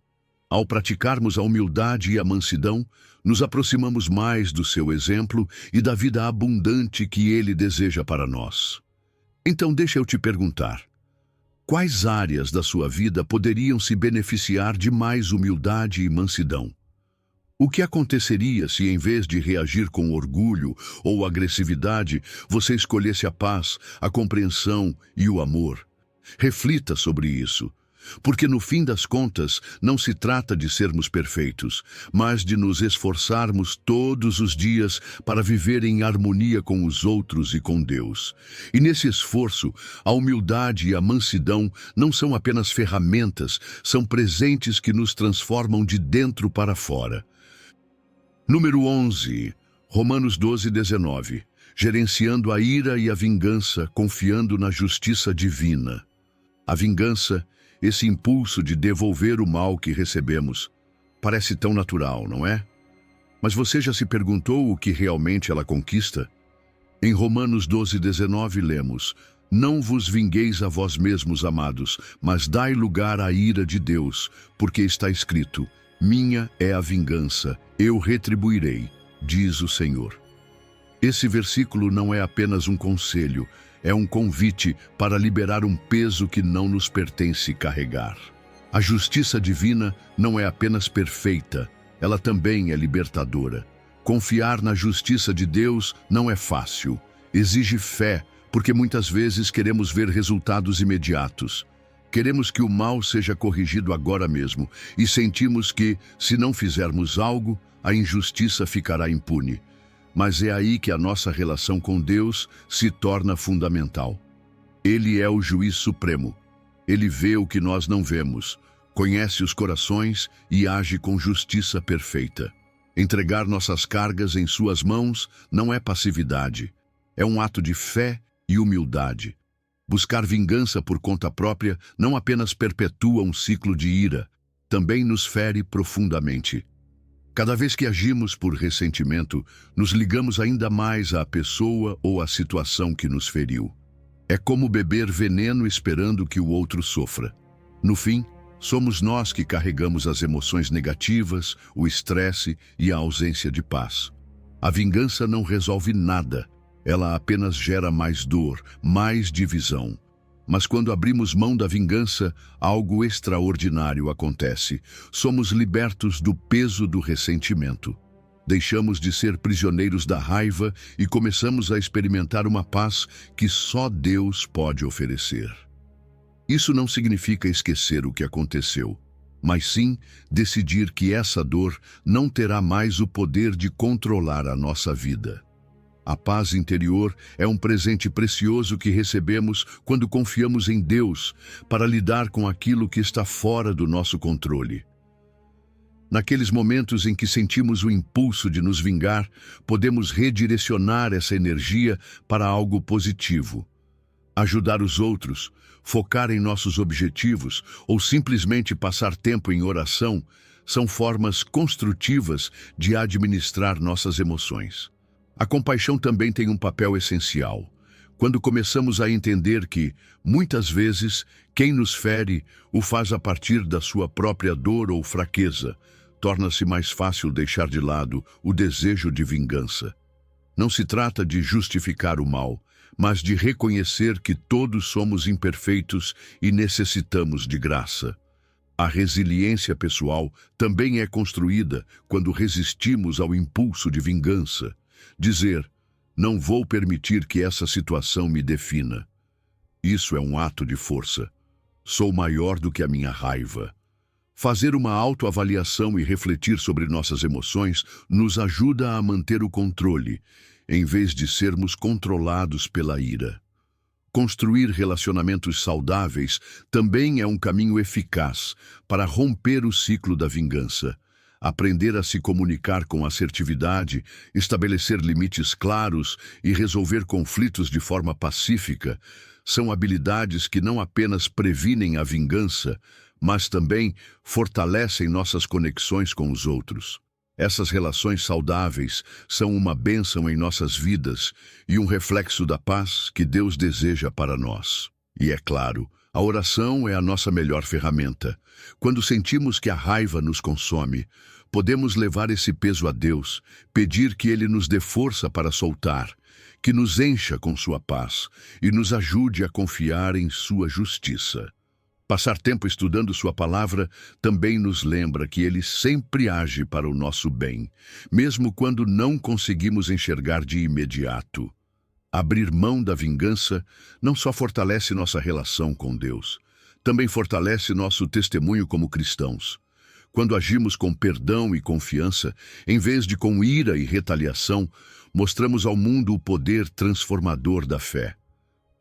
Ao praticarmos a humildade e a mansidão, nos aproximamos mais do seu exemplo e da vida abundante que ele deseja para nós. Então deixa eu te perguntar: quais áreas da sua vida poderiam se beneficiar de mais humildade e mansidão? O que aconteceria se, em vez de reagir com orgulho ou agressividade, você escolhesse a paz, a compreensão e o amor? Reflita sobre isso, porque no fim das contas não se trata de sermos perfeitos, mas de nos esforçarmos todos os dias para viver em harmonia com os outros e com Deus. E nesse esforço, a humildade e a mansidão não são apenas ferramentas, são presentes que nos transformam de dentro para fora. Número 11, Romanos 12:19. Gerenciando a ira e a vingança, confiando na justiça divina. A vingança, esse impulso de devolver o mal que recebemos, parece tão natural, não é? Mas você já se perguntou o que realmente ela conquista? Em Romanos 12:19 lemos: "Não vos vingueis a vós mesmos, amados, mas dai lugar à ira de Deus, porque está escrito: minha é a vingança, eu retribuirei, diz o Senhor." Esse versículo não é apenas um conselho, é um convite para liberar um peso que não nos pertence carregar. A justiça divina não é apenas perfeita, ela também é libertadora. Confiar na justiça de Deus não é fácil. Exige fé, porque muitas vezes queremos ver resultados imediatos. Queremos que o mal seja corrigido agora mesmo e sentimos que, se não fizermos algo, a injustiça ficará impune. Mas é aí que a nossa relação com Deus se torna fundamental. Ele é o juiz supremo. Ele vê o que nós não vemos, conhece os corações e age com justiça perfeita. Entregar nossas cargas em suas mãos não é passividade, é um ato de fé e humildade. Buscar vingança por conta própria não apenas perpetua um ciclo de ira, também nos fere profundamente. Cada vez que agimos por ressentimento, nos ligamos ainda mais à pessoa ou à situação que nos feriu. É como beber veneno esperando que o outro sofra. No fim, somos nós que carregamos as emoções negativas, o estresse e a ausência de paz. A vingança não resolve nada, ela apenas gera mais dor, mais divisão. Mas quando abrimos mão da vingança, algo extraordinário acontece. Somos libertos do peso do ressentimento. Deixamos de ser prisioneiros da raiva e começamos a experimentar uma paz que só Deus pode oferecer. Isso não significa esquecer o que aconteceu, mas sim decidir que essa dor não terá mais o poder de controlar a nossa vida. A paz interior é um presente precioso que recebemos quando confiamos em Deus para lidar com aquilo que está fora do nosso controle. Naqueles momentos em que sentimos o impulso de nos vingar, podemos redirecionar essa energia para algo positivo. Ajudar os outros, focar em nossos objetivos ou simplesmente passar tempo em oração são formas construtivas de administrar nossas emoções. A compaixão também tem um papel essencial. Quando começamos a entender que, muitas vezes, quem nos fere o faz a partir da sua própria dor ou fraqueza, torna-se mais fácil deixar de lado o desejo de vingança. Não se trata de justificar o mal, mas de reconhecer que todos somos imperfeitos e necessitamos de graça. A resiliência pessoal também é construída quando resistimos ao impulso de vingança. Dizer, não vou permitir que essa situação me defina. Isso é um ato de força. Sou maior do que a minha raiva. Fazer uma autoavaliação e refletir sobre nossas emoções nos ajuda a manter o controle, em vez de sermos controlados pela ira. Construir relacionamentos saudáveis também é um caminho eficaz para romper o ciclo da vingança. Aprender a se comunicar com assertividade, estabelecer limites claros e resolver conflitos de forma pacífica são habilidades que não apenas previnem a vingança, mas também fortalecem nossas conexões com os outros. Essas relações saudáveis são uma bênção em nossas vidas e um reflexo da paz que Deus deseja para nós. E é claro, a oração é a nossa melhor ferramenta. Quando sentimos que a raiva nos consome, podemos levar esse peso a Deus, pedir que Ele nos dê força para soltar, que nos encha com sua paz e nos ajude a confiar em sua justiça. Passar tempo estudando sua palavra também nos lembra que Ele sempre age para o nosso bem, mesmo quando não conseguimos enxergar de imediato. Abrir mão da vingança não só fortalece nossa relação com Deus, também fortalece nosso testemunho como cristãos. Quando agimos com perdão e confiança, em vez de com ira e retaliação, mostramos ao mundo o poder transformador da fé.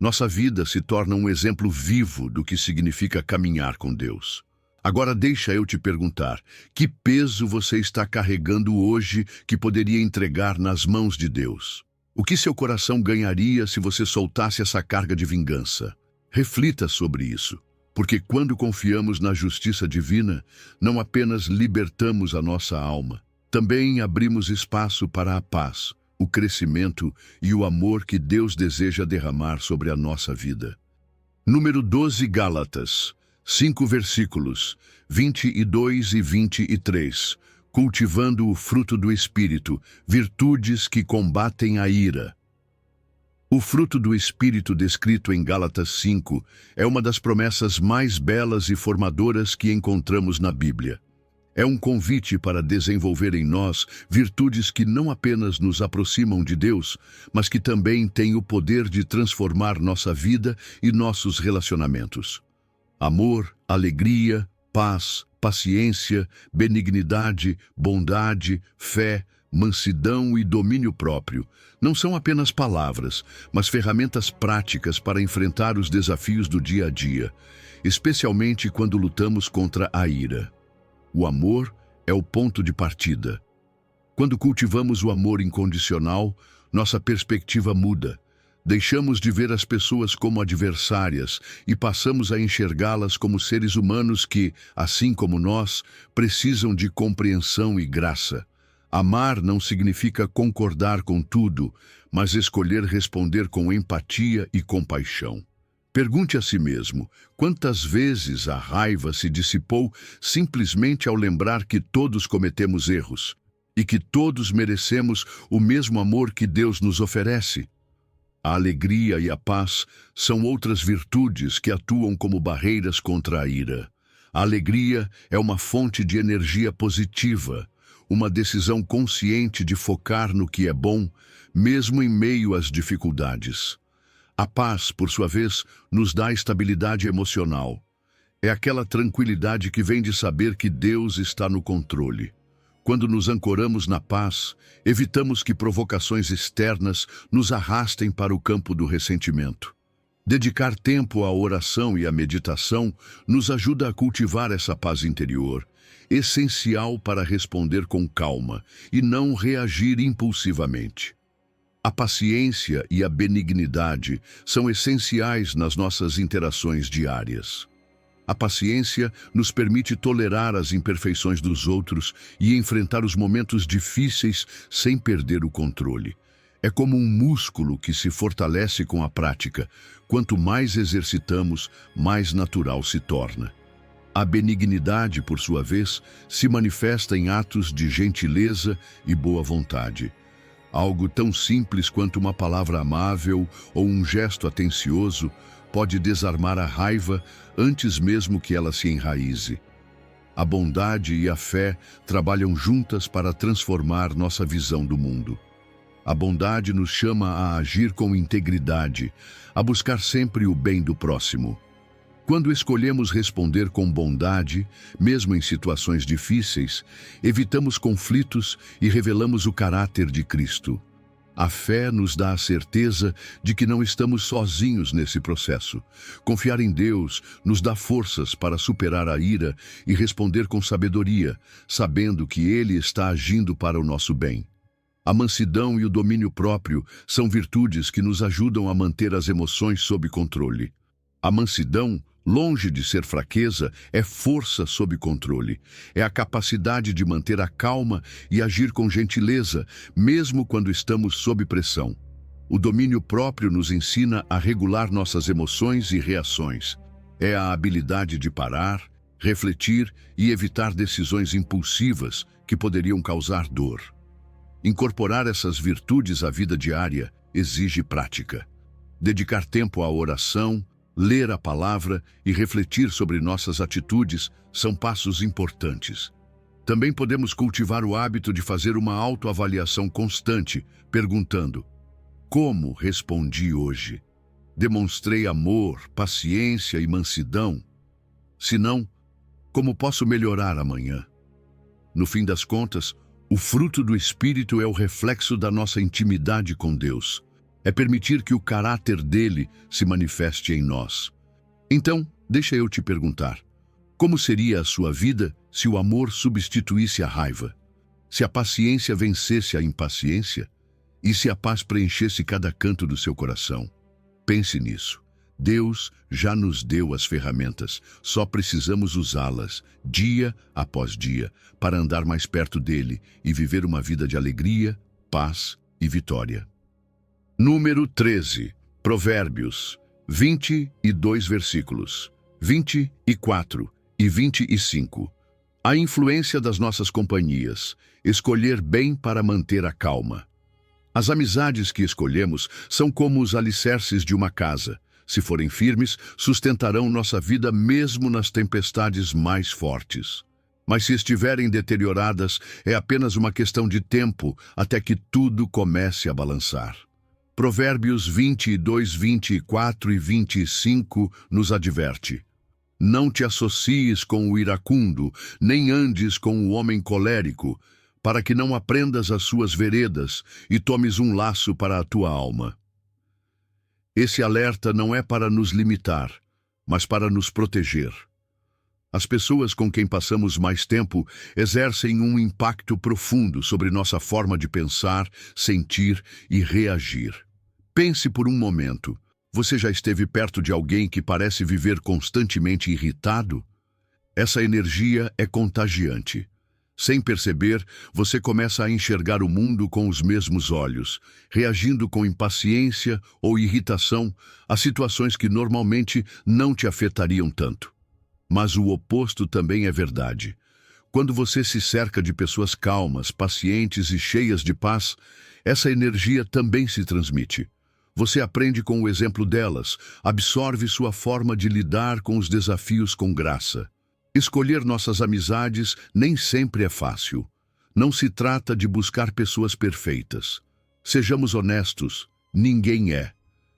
Nossa vida se torna um exemplo vivo do que significa caminhar com Deus. Agora deixa eu te perguntar, que peso você está carregando hoje que poderia entregar nas mãos de Deus? O que seu coração ganharia se você soltasse essa carga de vingança? Reflita sobre isso, porque quando confiamos na justiça divina, não apenas libertamos a nossa alma, também abrimos espaço para a paz, o crescimento e o amor que Deus deseja derramar sobre a nossa vida. Número 12, Gálatas, 5 versículos, 22 e 23. Cultivando o fruto do Espírito, virtudes que combatem a ira. O fruto do Espírito descrito em Gálatas 5 é uma das promessas mais belas e formadoras que encontramos na Bíblia. É um convite para desenvolver em nós virtudes que não apenas nos aproximam de Deus, mas que também têm o poder de transformar nossa vida e nossos relacionamentos. Amor, alegria, paz, paciência, benignidade, bondade, fé, mansidão e domínio próprio não são apenas palavras, mas ferramentas práticas para enfrentar os desafios do dia a dia, especialmente quando lutamos contra a ira. O amor é o ponto de partida. Quando cultivamos o amor incondicional, nossa perspectiva muda. Deixamos de ver as pessoas como adversárias e passamos a enxergá-las como seres humanos que, assim como nós, precisam de compreensão e graça. Amar não significa concordar com tudo, mas escolher responder com empatia e compaixão. Pergunte a si mesmo, quantas vezes a raiva se dissipou simplesmente ao lembrar que todos cometemos erros e que todos merecemos o mesmo amor que Deus nos oferece? A alegria e a paz são outras virtudes que atuam como barreiras contra a ira. A alegria é uma fonte de energia positiva, uma decisão consciente de focar no que é bom, mesmo em meio às dificuldades. A paz, por sua vez, nos dá estabilidade emocional. É aquela tranquilidade que vem de saber que Deus está no controle. Quando nos ancoramos na paz, evitamos que provocações externas nos arrastem para o campo do ressentimento. Dedicar tempo à oração e à meditação nos ajuda a cultivar essa paz interior, essencial para responder com calma e não reagir impulsivamente. A paciência e a benignidade são essenciais nas nossas interações diárias. A paciência nos permite tolerar as imperfeições dos outros e enfrentar os momentos difíceis sem perder o controle. É como um músculo que se fortalece com a prática. Quanto mais exercitamos, mais natural se torna. A benignidade, por sua vez, se manifesta em atos de gentileza e boa vontade. Algo tão simples quanto uma palavra amável ou um gesto atencioso pode desarmar a raiva antes mesmo que ela se enraize. A bondade e a fé trabalham juntas para transformar nossa visão do mundo. A bondade nos chama a agir com integridade, a buscar sempre o bem do próximo. Quando escolhemos responder com bondade, mesmo em situações difíceis, evitamos conflitos e revelamos o caráter de Cristo. A fé nos dá a certeza de que não estamos sozinhos nesse processo. Confiar em Deus nos dá forças para superar a ira e responder com sabedoria, sabendo que Ele está agindo para o nosso bem. A mansidão e o domínio próprio são virtudes que nos ajudam a manter as emoções sob controle. A mansidão, longe de ser fraqueza, é força sob controle. É a capacidade de manter a calma e agir com gentileza, mesmo quando estamos sob pressão. O domínio próprio nos ensina a regular nossas emoções e reações. É a habilidade de parar, refletir e evitar decisões impulsivas que poderiam causar dor. Incorporar essas virtudes à vida diária exige prática. Dedicar tempo à oração, ler a palavra e refletir sobre nossas atitudes são passos importantes. Também podemos cultivar o hábito de fazer uma autoavaliação constante, perguntando: como respondi hoje? Demonstrei amor, paciência e mansidão? Se não, como posso melhorar amanhã? No fim das contas, o fruto do Espírito é o reflexo da nossa intimidade com Deus. É permitir que o caráter dele se manifeste em nós. Então, deixa eu te perguntar: como seria a sua vida se o amor substituísse a raiva? Se a paciência vencesse a impaciência? E se a paz preenchesse cada canto do seu coração? Pense nisso. Deus já nos deu as ferramentas, só precisamos usá-las, dia após dia, para andar mais perto dele e viver uma vida de alegria, paz e vitória. Número 13. Provérbios, 22 versículos, 24 e 25. A influência das nossas companhias, escolher bem para manter a calma. As amizades que escolhemos são como os alicerces de uma casa. Se forem firmes, sustentarão nossa vida mesmo nas tempestades mais fortes. Mas se estiverem deterioradas, é apenas uma questão de tempo até que tudo comece a balançar. Provérbios 22, 24 e 25 nos adverte: não te associes com o iracundo, nem andes com o homem colérico, para que não aprendas as suas veredas e tomes um laço para a tua alma. Esse alerta não é para nos limitar, mas para nos proteger. As pessoas com quem passamos mais tempo exercem um impacto profundo sobre nossa forma de pensar, sentir e reagir. Pense por um momento: você já esteve perto de alguém que parece viver constantemente irritado? Essa energia é contagiante. Sem perceber, você começa a enxergar o mundo com os mesmos olhos, reagindo com impaciência ou irritação a situações que normalmente não te afetariam tanto. Mas o oposto também é verdade. Quando você se cerca de pessoas calmas, pacientes e cheias de paz, essa energia também se transmite. Você aprende com o exemplo delas, absorve sua forma de lidar com os desafios com graça. Escolher nossas amizades nem sempre é fácil. Não se trata de buscar pessoas perfeitas. Sejamos honestos, ninguém é.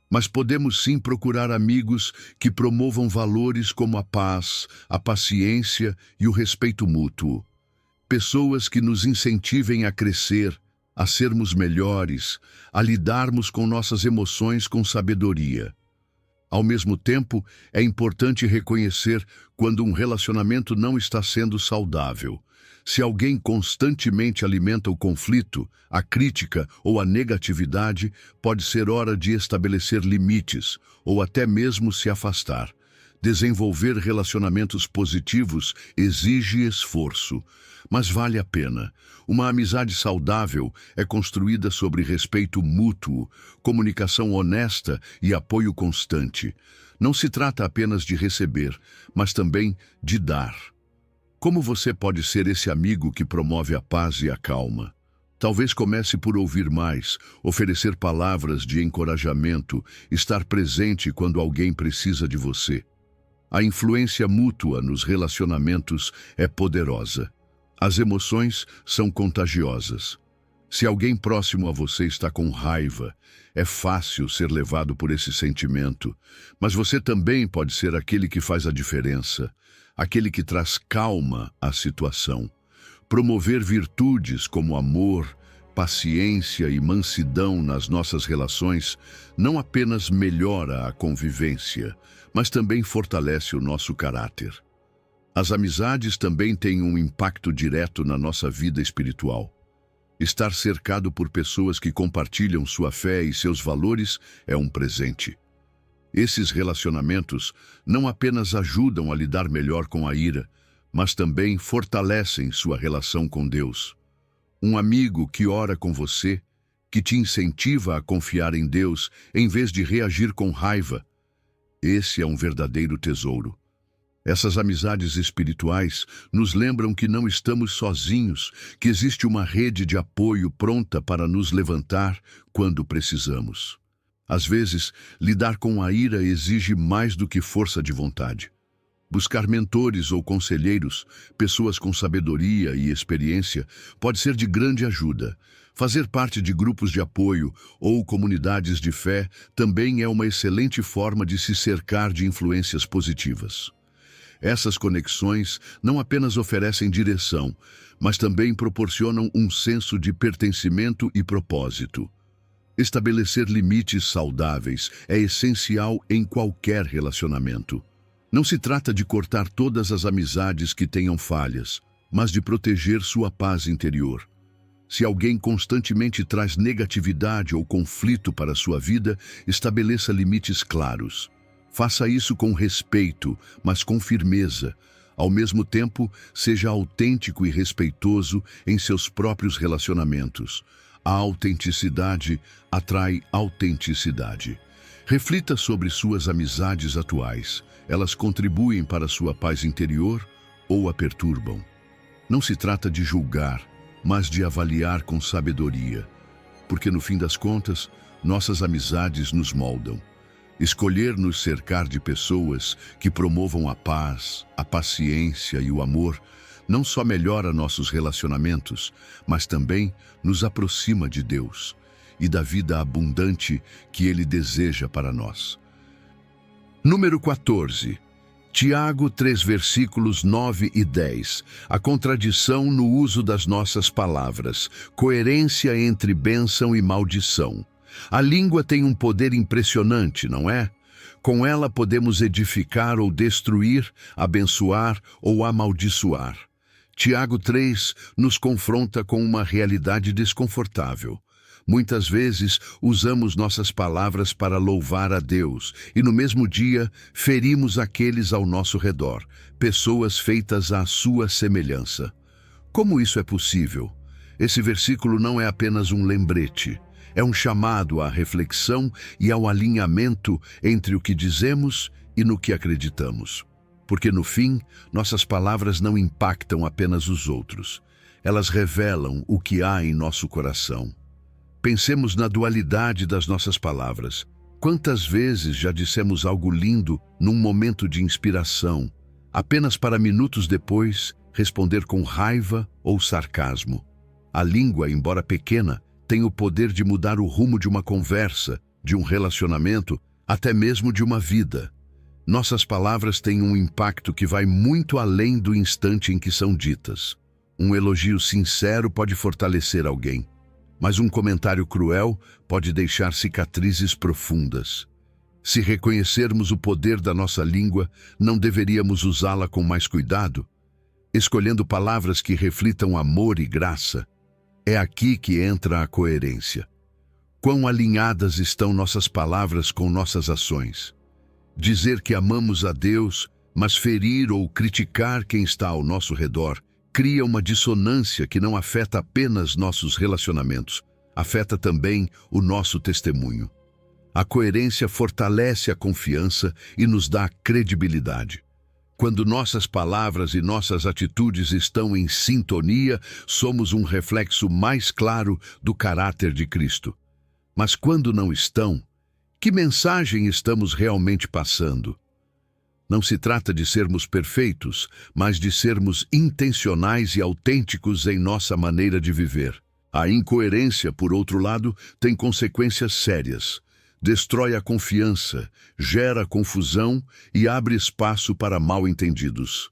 Mas podemos sim procurar amigos que promovam valores como a paz, a paciência e o respeito mútuo. Pessoas que nos incentivem a crescer, a sermos melhores, a lidarmos com nossas emoções com sabedoria. Ao mesmo tempo, é importante reconhecer quando um relacionamento não está sendo saudável. Se alguém constantemente alimenta o conflito, a crítica ou a negatividade, pode ser hora de estabelecer limites ou até mesmo se afastar. Desenvolver relacionamentos positivos exige esforço, mas vale a pena. Uma amizade saudável é construída sobre respeito mútuo, comunicação honesta e apoio constante. Não se trata apenas de receber, mas também de dar. Como você pode ser esse amigo que promove a paz e a calma? Talvez comece por ouvir mais, oferecer palavras de encorajamento, estar presente quando alguém precisa de você. A influência mútua nos relacionamentos é poderosa. As emoções são contagiosas. Se alguém próximo a você está com raiva, é fácil ser levado por esse sentimento, mas você também pode ser aquele que faz a diferença, aquele que traz calma à situação. Promover virtudes como amor, paciência e mansidão nas nossas relações não apenas melhora a convivência, mas também fortalece o nosso caráter. As amizades também têm um impacto direto na nossa vida espiritual. Estar cercado por pessoas que compartilham sua fé e seus valores é um presente. Esses relacionamentos não apenas ajudam a lidar melhor com a ira, mas também fortalecem sua relação com Deus. Um amigo que ora com você, que te incentiva a confiar em Deus em vez de reagir com raiva. Esse é um verdadeiro tesouro. Essas amizades espirituais nos lembram que não estamos sozinhos, que existe uma rede de apoio pronta para nos levantar quando precisamos. Às vezes, lidar com a ira exige mais do que força de vontade. Buscar mentores ou conselheiros, pessoas com sabedoria e experiência, pode ser de grande ajuda. Fazer parte de grupos de apoio ou comunidades de fé também é uma excelente forma de se cercar de influências positivas. Essas conexões não apenas oferecem direção, mas também proporcionam um senso de pertencimento e propósito. Estabelecer limites saudáveis é essencial em qualquer relacionamento. Não se trata de cortar todas as amizades que tenham falhas, mas de proteger sua paz interior. Se alguém constantemente traz negatividade ou conflito para sua vida, estabeleça limites claros. Faça isso com respeito, mas com firmeza. Ao mesmo tempo, seja autêntico e respeitoso em seus próprios relacionamentos. A autenticidade atrai autenticidade. Reflita sobre suas amizades atuais. Elas contribuem para sua paz interior ou a perturbam? Não se trata de julgar, mas de avaliar com sabedoria. Porque no fim das contas, nossas amizades nos moldam. Escolher nos cercar de pessoas que promovam a paz, a paciência e o amor não só melhora nossos relacionamentos, mas também nos aproxima de Deus e da vida abundante que Ele deseja para nós. Número 14. Tiago 3, versículos 9 e 10. A contradição no uso das nossas palavras. Coerência entre bênção e maldição. A língua tem um poder impressionante, não é? Com ela podemos edificar ou destruir, abençoar ou amaldiçoar. Tiago 3 nos confronta com uma realidade desconfortável. Muitas vezes usamos nossas palavras para louvar a Deus e no mesmo dia ferimos aqueles ao nosso redor, pessoas feitas à sua semelhança. Como isso é possível? Esse versículo não é apenas um lembrete. É um chamado à reflexão e ao alinhamento entre o que dizemos e no que acreditamos. Porque no fim, nossas palavras não impactam apenas os outros. Elas revelam o que há em nosso coração. Pensemos na dualidade das nossas palavras. Quantas vezes já dissemos algo lindo num momento de inspiração, apenas para minutos depois responder com raiva ou sarcasmo? A língua, embora pequena, tem o poder de mudar o rumo de uma conversa, de um relacionamento, até mesmo de uma vida. Nossas palavras têm um impacto que vai muito além do instante em que são ditas. Um elogio sincero pode fortalecer alguém, mas um comentário cruel pode deixar cicatrizes profundas. Se reconhecermos o poder da nossa língua, não deveríamos usá-la com mais cuidado? Escolhendo palavras que reflitam amor e graça. É aqui que entra a coerência. Quão alinhadas estão nossas palavras com nossas ações? Dizer que amamos a Deus, mas ferir ou criticar quem está ao nosso redor, cria uma dissonância que não afeta apenas nossos relacionamentos, afeta também o nosso testemunho. A coerência fortalece a confiança e nos dá credibilidade. Quando nossas palavras e nossas atitudes estão em sintonia, somos um reflexo mais claro do caráter de Cristo. Mas quando não estão, que mensagem estamos realmente passando? Não se trata de sermos perfeitos, mas de sermos intencionais e autênticos em nossa maneira de viver. A incoerência, por outro lado, tem consequências sérias. Destrói a confiança, gera confusão e abre espaço para mal-entendidos.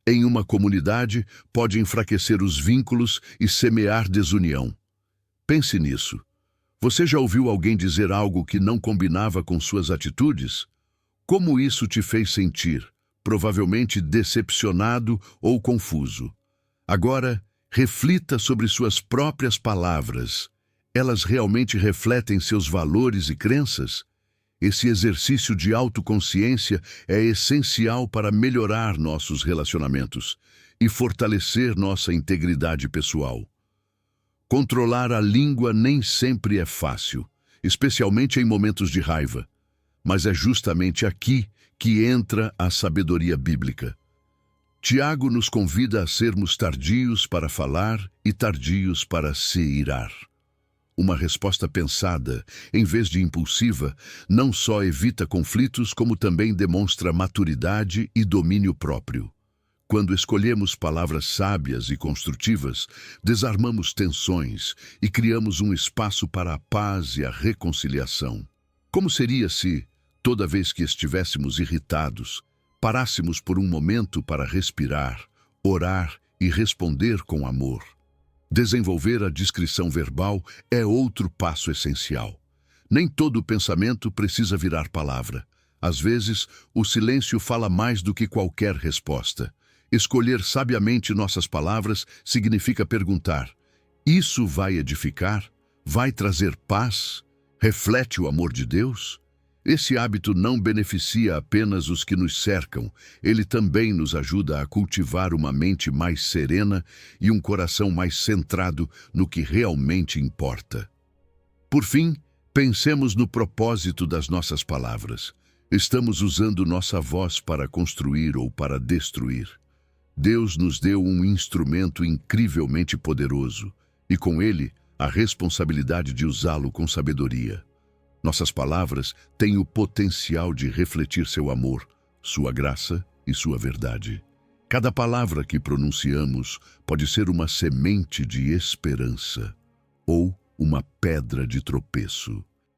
Em uma comunidade, pode enfraquecer os vínculos e semear desunião. Pense nisso. Você já ouviu alguém dizer algo que não combinava com suas atitudes? Como isso te fez sentir? Provavelmente decepcionado ou confuso. Agora, reflita sobre suas próprias palavras. Elas realmente refletem seus valores e crenças? Esse exercício de autoconsciência é essencial para melhorar nossos relacionamentos e fortalecer nossa integridade pessoal. Controlar a língua nem sempre é fácil, especialmente em momentos de raiva. Mas é justamente aqui que entra a sabedoria bíblica. Tiago nos convida a sermos tardios para falar e tardios para se irar. Uma resposta pensada, em vez de impulsiva, não só evita conflitos, como também demonstra maturidade e domínio próprio. Quando escolhemos palavras sábias e construtivas, desarmamos tensões e criamos um espaço para a paz e a reconciliação. Como seria se, toda vez que estivéssemos irritados, parássemos por um momento para respirar, orar e responder com amor? Desenvolver a discrição verbal é outro passo essencial. Nem todo pensamento precisa virar palavra. Às vezes, o silêncio fala mais do que qualquer resposta. Escolher sabiamente nossas palavras significa perguntar: isso vai edificar? Vai trazer paz? Reflete o amor de Deus? Esse hábito não beneficia apenas os que nos cercam, ele também nos ajuda a cultivar uma mente mais serena e um coração mais centrado no que realmente importa. Por fim, pensemos no propósito das nossas palavras. Estamos usando nossa voz para construir ou para destruir? Deus nos deu um instrumento incrivelmente poderoso e, com ele, a responsabilidade de usá-lo com sabedoria. Nossas palavras têm o potencial de refletir seu amor, sua graça e sua verdade. Cada palavra que pronunciamos pode ser uma semente de esperança ou uma pedra de tropeço.